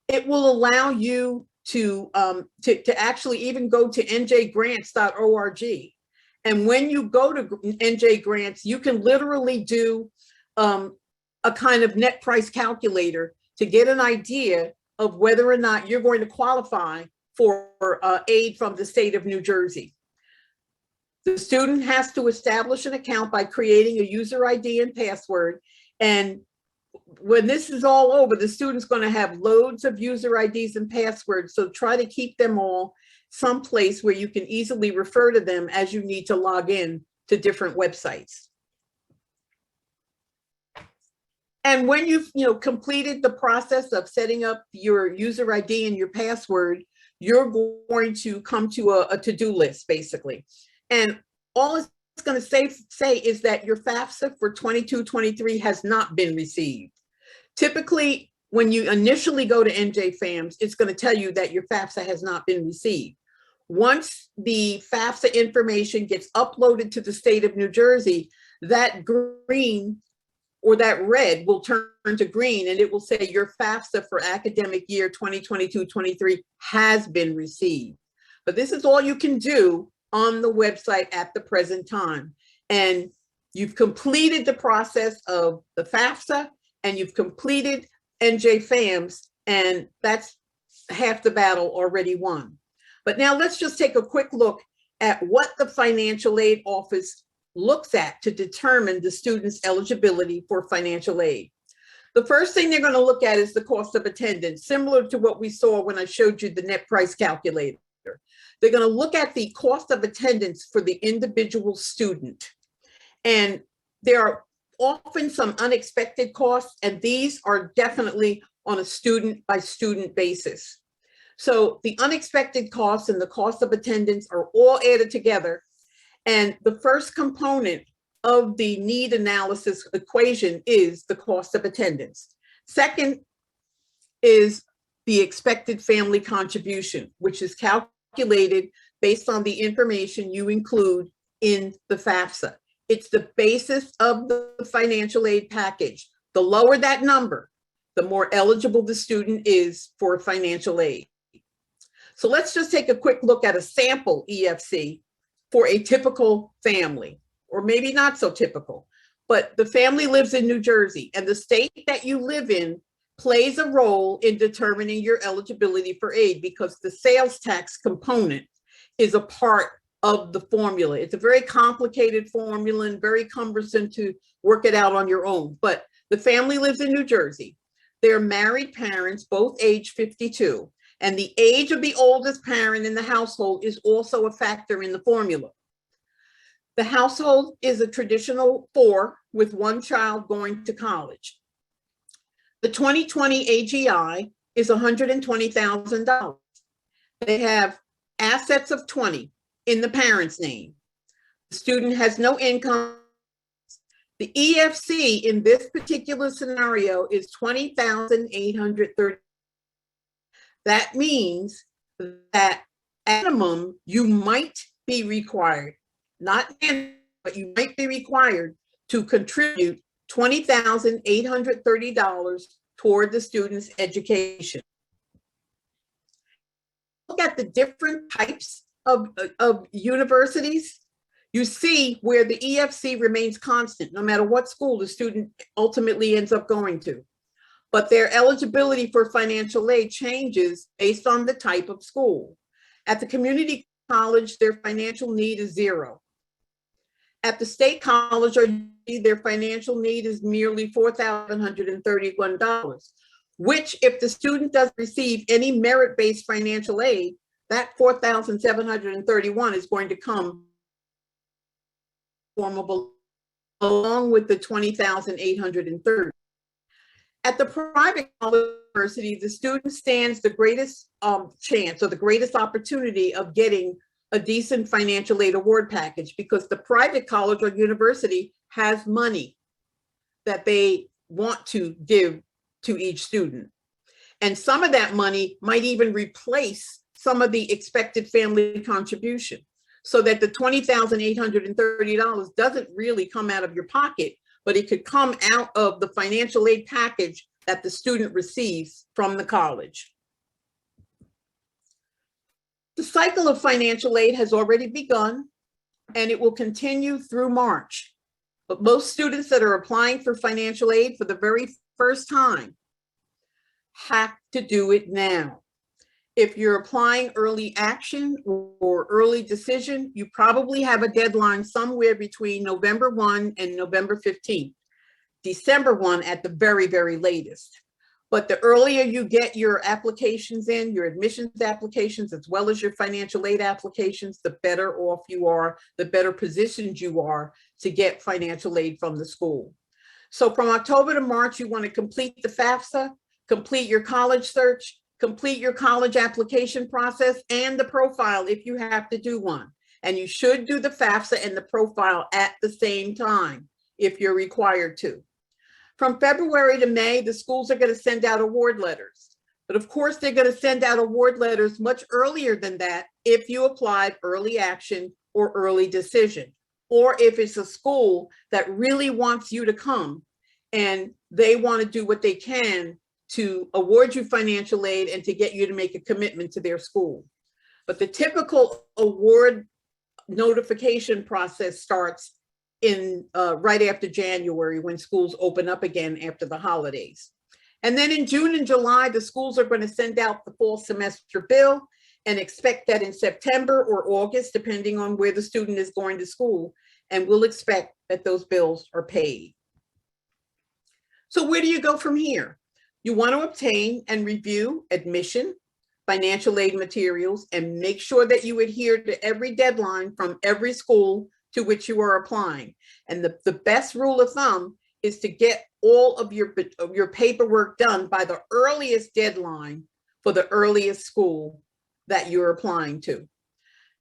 It will allow you to actually even go to njgrants.org. And when you go to NJ Grants, you can literally do a kind of net price calculator to get an idea of whether or not you're going to qualify for aid from the state of New Jersey. The student has to establish an account by creating a user ID and password. And when this is all over, the student's going to have loads of user IDs and passwords. So try to keep them all someplace where you can easily refer to them as you need to log in to different websites. And when you've completed the process of setting up your user ID and your password, you're going to come to a to-do list, basically. And all it's going to say is that your FAFSA for 22-23 has not been received. Typically, when you initially go to NJFAMS, it's going to tell you that your FAFSA has not been received. Once the FAFSA information gets uploaded to the state of New Jersey, that green or that red will turn to green, and it will say your FAFSA for academic year 2022-23 has been received. But this is all you can do on the website at the present time. And you've completed the process of the FAFSA and you've completed NJFAMS, and that's half the battle already won. But now let's just take a quick look at what the financial aid office looks at to determine the student's eligibility for financial aid. The first thing they're going to look at is the cost of attendance, similar to what we saw when I showed you the net price calculator. They're going to look at the cost of attendance for the individual student. And there are often some unexpected costs, and these are definitely on a student by student basis. So the unexpected costs and the cost of attendance are all added together. And the first component of the need analysis equation is the cost of attendance. Second is the expected family contribution, which is calculated based on the information you include in the FAFSA. It's the basis of the financial aid package. The lower that number, the more eligible the student is for financial aid. So let's just take a quick look at a sample EFC for a typical family, or maybe not so typical. but the family lives in New Jersey, and the state that you live in plays a role in determining your eligibility for aid, because the sales tax component is a part of the formula. It's a very complicated formula and very cumbersome to work it out on your own. But the family lives in New Jersey. They're married parents, both age 52. And the age of the oldest parent in the household is also a factor in the formula. The household is a traditional 4 with 1 child going to college. The 2020 AGI is $120,000. They have assets of 20 in the parent's name. The student has no income. The EFC in this particular scenario is $20,830. That means that at minimum, you might be required, not but you might be required to contribute $20,830 toward the student's education. Look at the different types of universities. You see where the EFC remains constant, no matter what school the student ultimately ends up going to. But their eligibility for financial aid changes based on the type of school. At the community college, their financial need is 0. At the state college, their financial need is merely $4,131, which if the student doesn't receive any merit-based financial aid, that $4,731 is going to come formable along with the $20,830. At the private college university, the student stands the greatest chance or the greatest opportunity of getting a decent financial aid award package, because the private college or university has money that they want to give to each student. And some of that money might even replace some of the expected family contribution, so that the $20,830 doesn't really come out of your pocket, but it could come out of the financial aid package that the student receives from the college. The cycle of financial aid has already begun, and it will continue through March. But most students that are applying for financial aid for the very first time have to do it now. If you're applying early action or early decision, you probably have a deadline somewhere between November 1 and November 15th, December 1 at the very, very latest. But the earlier you get your applications in, your admissions applications, as well as your financial aid applications, the better off you are, the better positioned you are to get financial aid from the school. So from October to March, you want to complete the FAFSA, complete your college search, complete your college application process, and the profile if you have to do one. And you should do the FAFSA and the profile at the same time if you're required to. From February to May, the schools are going to send out award letters. But of course, they're going to send out award letters much earlier than that if you applied early action or early decision, or if it's a school that really wants you to come and they want to do what they can to award you financial aid and to get you to make a commitment to their school. But the typical award notification process starts in right after January, when schools open up again after the holidays. And then in June and July, the schools are going to send out the fall semester bill, and expect that in September or August, depending on where the student is going to school, and we'll expect that those bills are paid. So where do you go from here? You want to obtain and review admission, financial aid materials, and make sure that you adhere to every deadline from every school to which you are applying. And the best rule of thumb is to get all of your paperwork done by the earliest deadline for the earliest school that you're applying to.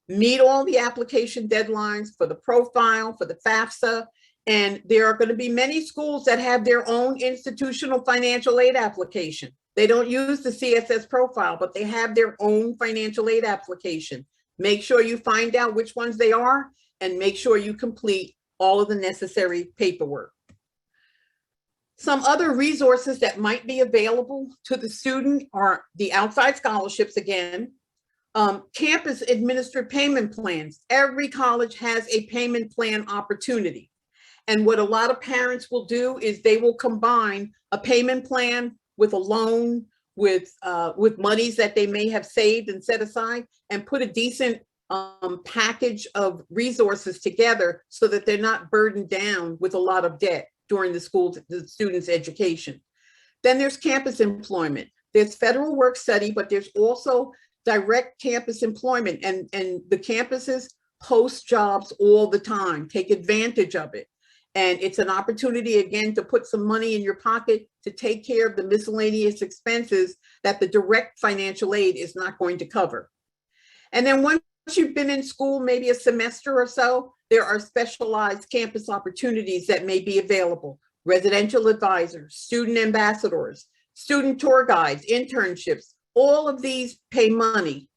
Meet all the application deadlines for the profile, for the FAFSA, and there are going to be many schools that have their own institutional financial aid application. They don't use the CSS profile, but they have their own financial aid application. Make sure you find out which ones they are, and make sure you complete all of the necessary paperwork. Some other resources that might be available to the student are the outside scholarships again, campus administered payment plans. Every college has a payment plan opportunity. And what a lot of parents will do is they will combine a payment plan with a loan, with monies that they may have saved and set aside, and put a decent package of resources together so that they're not burdened down with a lot of debt during the student's education. Then there's campus employment. There's federal work study, but there's also direct campus employment, and the campuses post jobs all the time. Take advantage of it. And it's an opportunity, again, to put some money in your pocket to take care of the miscellaneous expenses that the direct financial aid is not going to cover. And then once you've been in school, maybe a semester or so, there are specialized campus opportunities that may be available. Residential advisors, student ambassadors, student tour guides, internships, all of these pay money.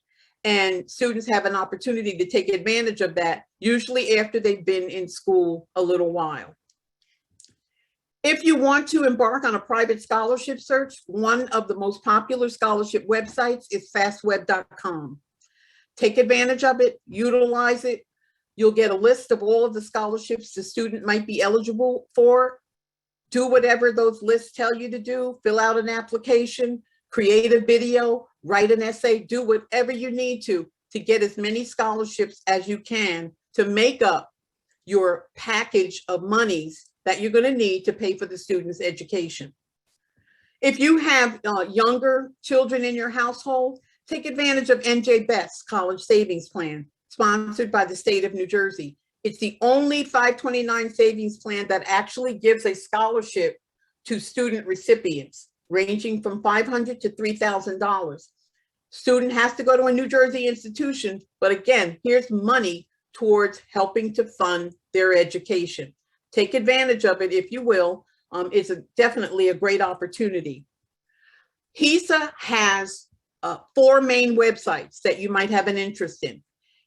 And students have an opportunity to take advantage of that, usually after they've been in school a little while. If you want to embark on a private scholarship search, one of the most popular scholarship websites is fastweb.com. Take advantage of it, utilize it. You'll get a list of all of the scholarships the student might be eligible for. Do whatever those lists tell you to do, fill out an application, create a video, write an essay, do whatever you need to get as many scholarships as you can to make up your package of monies that you're going to need to pay for the student's education. If you have younger children in your household, take advantage of NJBEST College Savings Plan, sponsored by the state of New Jersey. It's the only 529 savings plan that actually gives a scholarship to student recipients, ranging from $500 to $3,000. Student has to go to a New Jersey institution, but again, here's money towards helping to fund their education. Take advantage of it, if you will. It's definitely a great opportunity. HESAA has 4 main websites that you might have an interest in.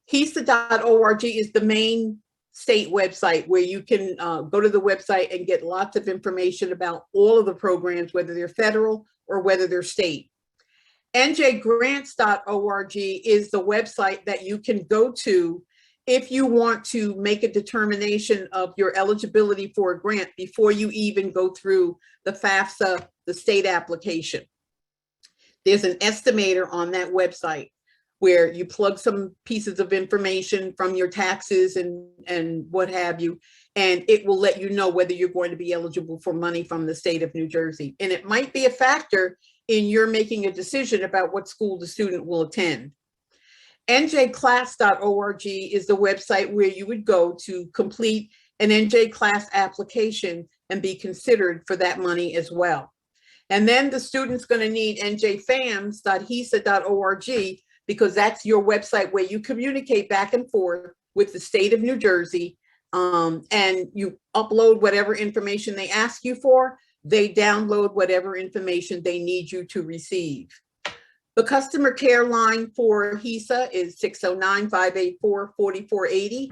HESAA.org is the main state website where you can go to the website and get lots of information about all of the programs, whether they're federal or whether they're state. NJGrants.org is the website that you can go to if you want to make a determination of your eligibility for a grant before you even go through the FAFSA, the state application. There's an estimator on that website where you plug some pieces of information from your taxes and what have you, and it will let you know whether you're going to be eligible for money from the state of New Jersey. And it might be a factor in your making a decision about what school the student will attend. NJClass.org is the website where you would go to complete an NJ class application and be considered for that money as well. And then the student's going to need NJFAMS.HESAA.org, because that's your website where you communicate back and forth with the state of New Jersey, and you upload whatever information they ask you for. They download whatever information they need you to receive. The customer care line for HESAA is 609-584-4480.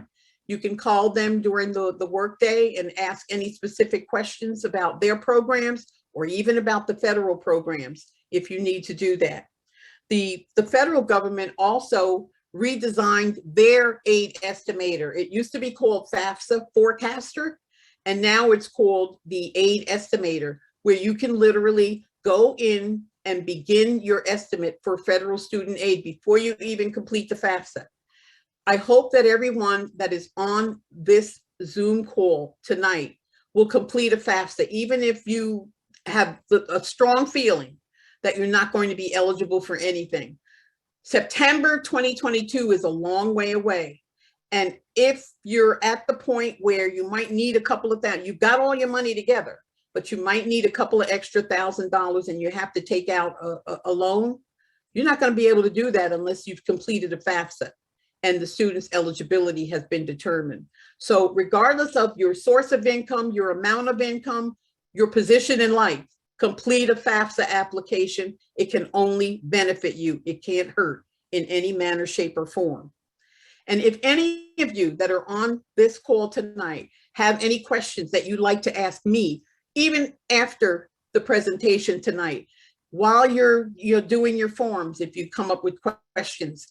You can call them during the workday and ask any specific questions about their programs or even about the federal programs if you need to do that. The federal government also redesigned their aid estimator. It used to be called FAFSA Forecaster, and now it's called the aid estimator, where you can literally go in and begin your estimate for federal student aid before you even complete the FAFSA. I hope that everyone that is on this Zoom call tonight will complete a FAFSA, even if you have a strong feeling that you're not going to be eligible for anything. September 2022 is a long way away. And if you're at the point where you might need a couple of that, you've got all your money together, but you might need a couple of extra $1,000 and you have to take out a loan, you're not going to be able to do that unless you've completed a FAFSA and the student's eligibility has been determined. So regardless of your source of income, your amount of income, your position in life, complete a FAFSA application. It can only benefit you. It can't hurt in any manner, shape, or form. And if any of you that are on this call tonight have any questions that you'd like to ask me, even after the presentation tonight, while you're doing your forms, if you come up with questions,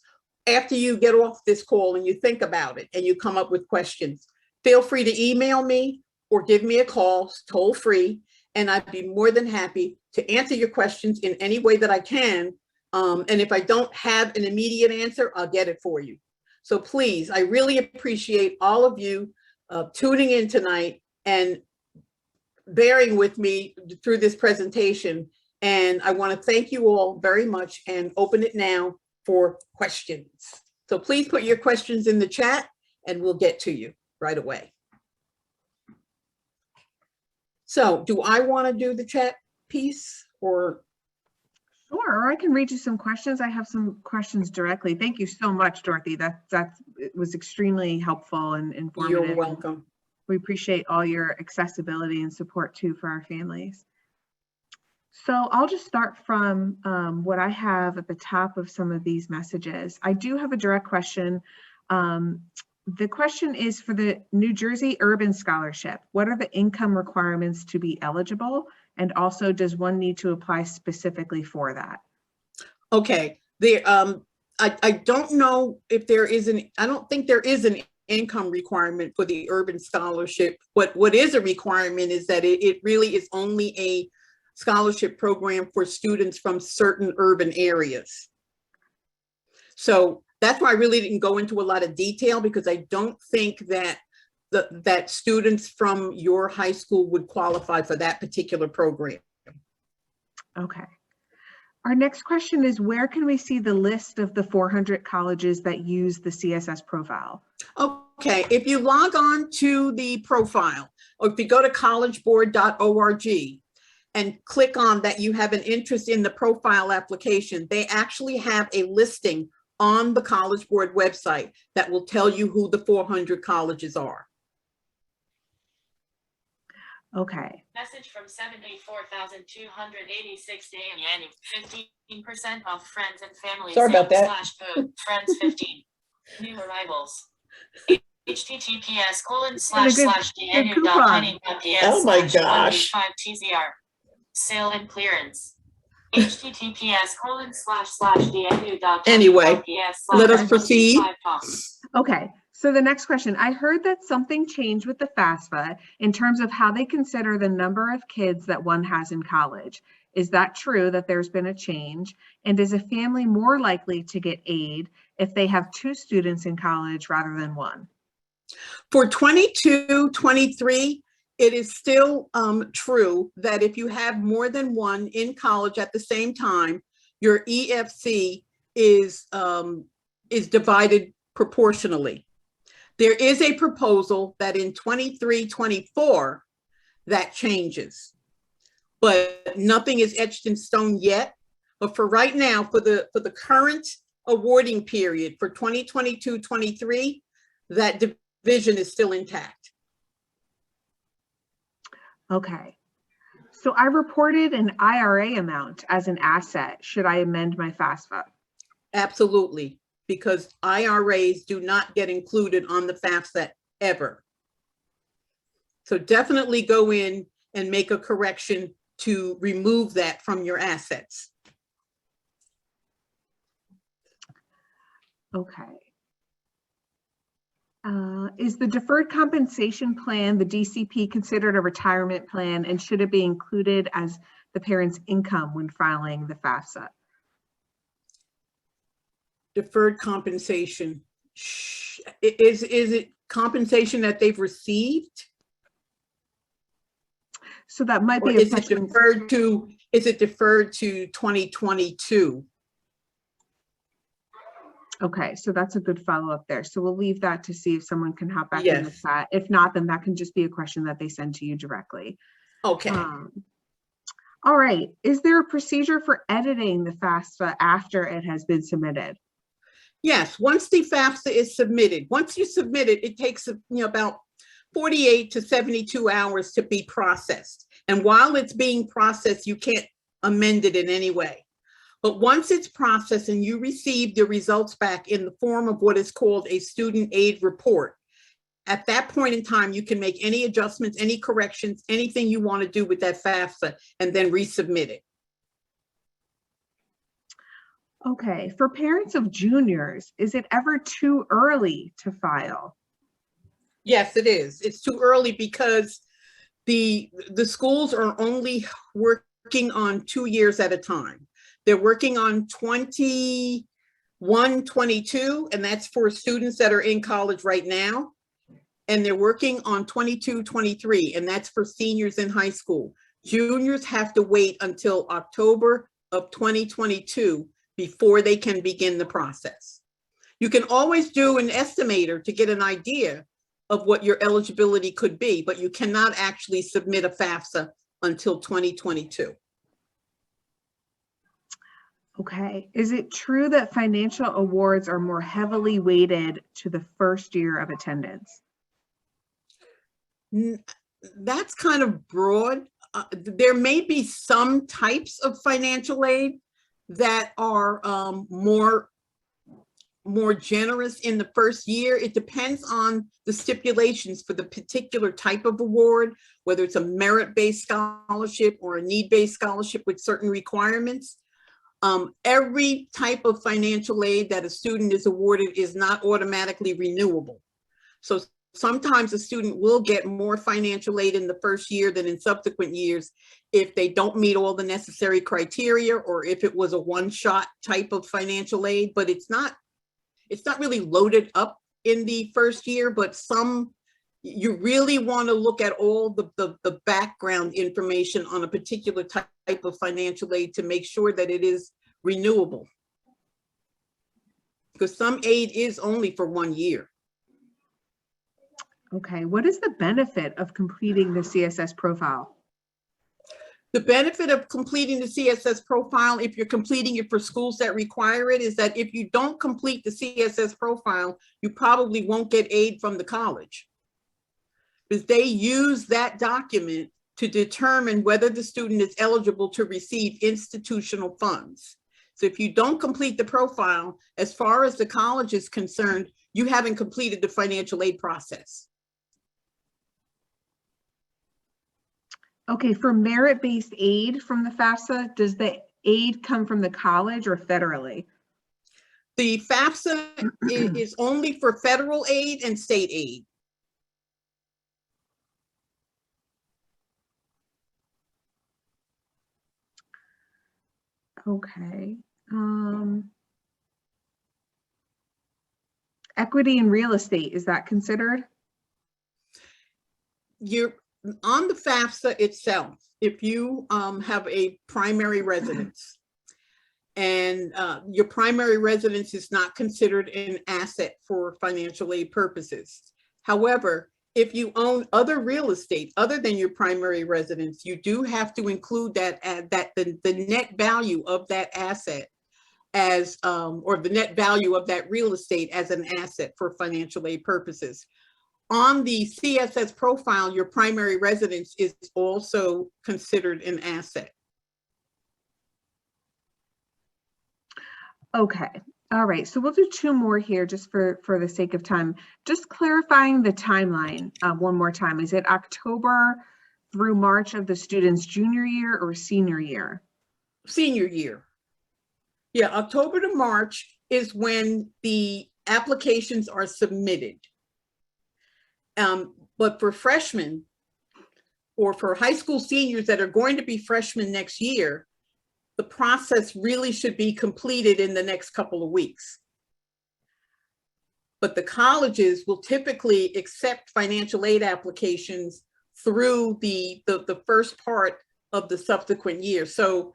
after you get off this call and you think about it and you come up with questions, feel free to email me or give me a call toll free, and I'd be more than happy to answer your questions in any way that I can. And if I don't have an immediate answer, I'll get it for you. So please, I really appreciate all of you tuning in tonight and bearing with me through this presentation. And I want to thank you all very much and open it now for questions. So please put your questions in the chat and we'll get to you right away. So do I want to do the chat piece or? Sure, I can read you some questions. I have some questions directly. Thank you so much, Dorothy. It was extremely helpful and informative. You're welcome. We appreciate all your accessibility and support too for our families. So I'll just start from what I have at the top of some of these messages. I do have a direct question. The question is for the New Jersey Urban Scholarship. What are the income requirements to be eligible? And also, does one need to apply specifically for that? Okay. I don't know if there is I don't think there is an income requirement for the Urban Scholarship. What is a requirement is that it really is only a scholarship program for students from certain urban areas. So that's why I really didn't go into a lot of detail, because I don't think that that students from your high school would qualify for that particular program. Okay. Our next question is, where can we see the list of the 400 colleges that use the CSS profile? Okay, if you log on to the profile, or if you go to collegeboard.org and click on that you have an interest in the profile application, they actually have a listing on the College Board website that will tell you who the 400 colleges are. Okay. Message from 74,286 Danny. 15% off friends and family. Sorry about that. /code friends 15. New arrivals. https://dnu.penny.ps. Oh my gosh. 5TZR. Sale and clearance. https://dnu.penny.ps. Anyway, let us proceed. Okay. So the next question, I heard that something changed with the FAFSA in terms of how they consider the number of kids that one has in college. Is that true that there's been a change? And is a family more likely to get aid if they have 2 students in college rather than 1? For 22-23, it is still true that if you have more than 1 in college at the same time, your EFC is divided proportionally. There is a proposal that in 23-24 that changes, but nothing is etched in stone yet. But for right now, for the current awarding period for 2022-23, that division is still intact. Okay. So I reported an IRA amount as an asset. Should I amend my FAFSA? Absolutely. Because IRAs do not get included on the FAFSA ever. So definitely go in and make a correction to remove that from your assets. Okay. Is the deferred compensation plan, the DCP, considered a retirement plan, and should it be included as the parent's income when filing the FAFSA? Deferred compensation, is it compensation that they've received? So that might be Or is it deferred to 2022? Okay, so that's a good follow-up there. So we'll leave that to see if someone can hop back in the Yes. chat. If not, then that can just be a question that they send to you directly. Okay. All right. Is there a procedure for editing the FAFSA after it has been submitted? Yes, once the FAFSA is submitted, once you submit it, it takes about 48 to 72 hours to be processed. And while it's being processed, you can't amend it in any way. But once it's processed and you receive the results back in the form of what is called a student aid report, at that point in time, you can make any adjustments, any corrections, anything you want to do with that FAFSA, and then resubmit it. Okay, for parents of juniors, is it ever too early to file? Yes, it is. It's too early because The schools are only working on 2 years at a time. They're working on 21, 22, and that's for students that are in college right now. And they're working on 22, 23, and that's for seniors in high school. Juniors have to wait until October of 2022 before they can begin the process. You can always do an estimator to get an idea of what your eligibility could be, but you cannot actually submit a FAFSA until 2022. Okay. Is it true that financial awards are more heavily weighted to the first year of attendance? That's kind of broad. There may be some types of financial aid that are more generous in the first year. It depends on the stipulations for the particular type of award, whether it's a merit-based scholarship or a need-based scholarship with certain requirements. Every type of financial aid that a student is awarded is not automatically renewable. So sometimes a student will get more financial aid in the first year than in subsequent years if they don't meet all the necessary criteria, or if it was a one-shot type of financial aid, but it's not really loaded up in the first year. But some, you really want to look at all the background information on a particular type of financial aid to make sure that it is renewable, because some aid is only for 1 year. Okay, what is the benefit of completing the CSS profile? The benefit of completing the CSS profile, if you're completing it for schools that require it, is that if you don't complete the CSS profile, you probably won't get aid from the college, because they use that document to determine whether the student is eligible to receive institutional funds. So if you don't complete the profile, as far as the college is concerned, you haven't completed the financial aid process. Okay, for merit-based aid from the FAFSA, does the aid come from the college or federally? The FAFSA is only for federal aid and state aid. Okay. Equity in real estate, is that considered? You're on the FAFSA itself. If you have a primary residence and your primary residence is not considered an asset for financial aid purposes. However, if you own other real estate other than your primary residence, you do have to include that the net value of that asset as or the net value of that real estate as an asset for financial aid purposes. On the CSS profile, your primary residence is also considered an asset. Okay. All right. So we'll do 2 more here just for the sake of time. Just clarifying the timeline one more time. Is it October through March of the student's junior year or senior year? Senior year. Yeah, October to March is when the applications are submitted. But for freshmen or for high school seniors that are going to be freshmen next year, the process really should be completed in the next couple of weeks. But the colleges will typically accept financial aid applications through the first part of the subsequent year. So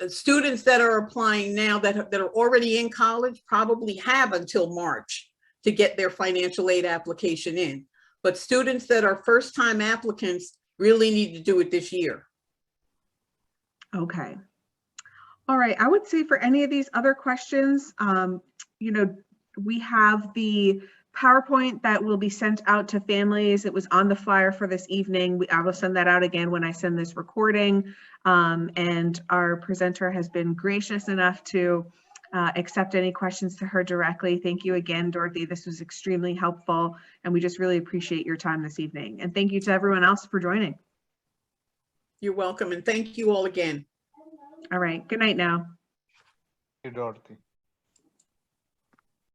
students that are applying now that are already in college probably have until March to get their financial aid application in. But students that are first-time applicants really need to do it this year. Okay. All right. I would say for any of these other questions, you know, we have the PowerPoint that will be sent out to families. It was on the flyer for this evening. I will send that out again when I send this recording. And our presenter has been gracious enough to accept any questions to her directly. Thank you again, Dorothy. This was extremely helpful, and we just really appreciate your time this evening. And thank you to everyone else for joining. You're welcome, and thank you all again. All right. Good night now. Hey, Dorothy.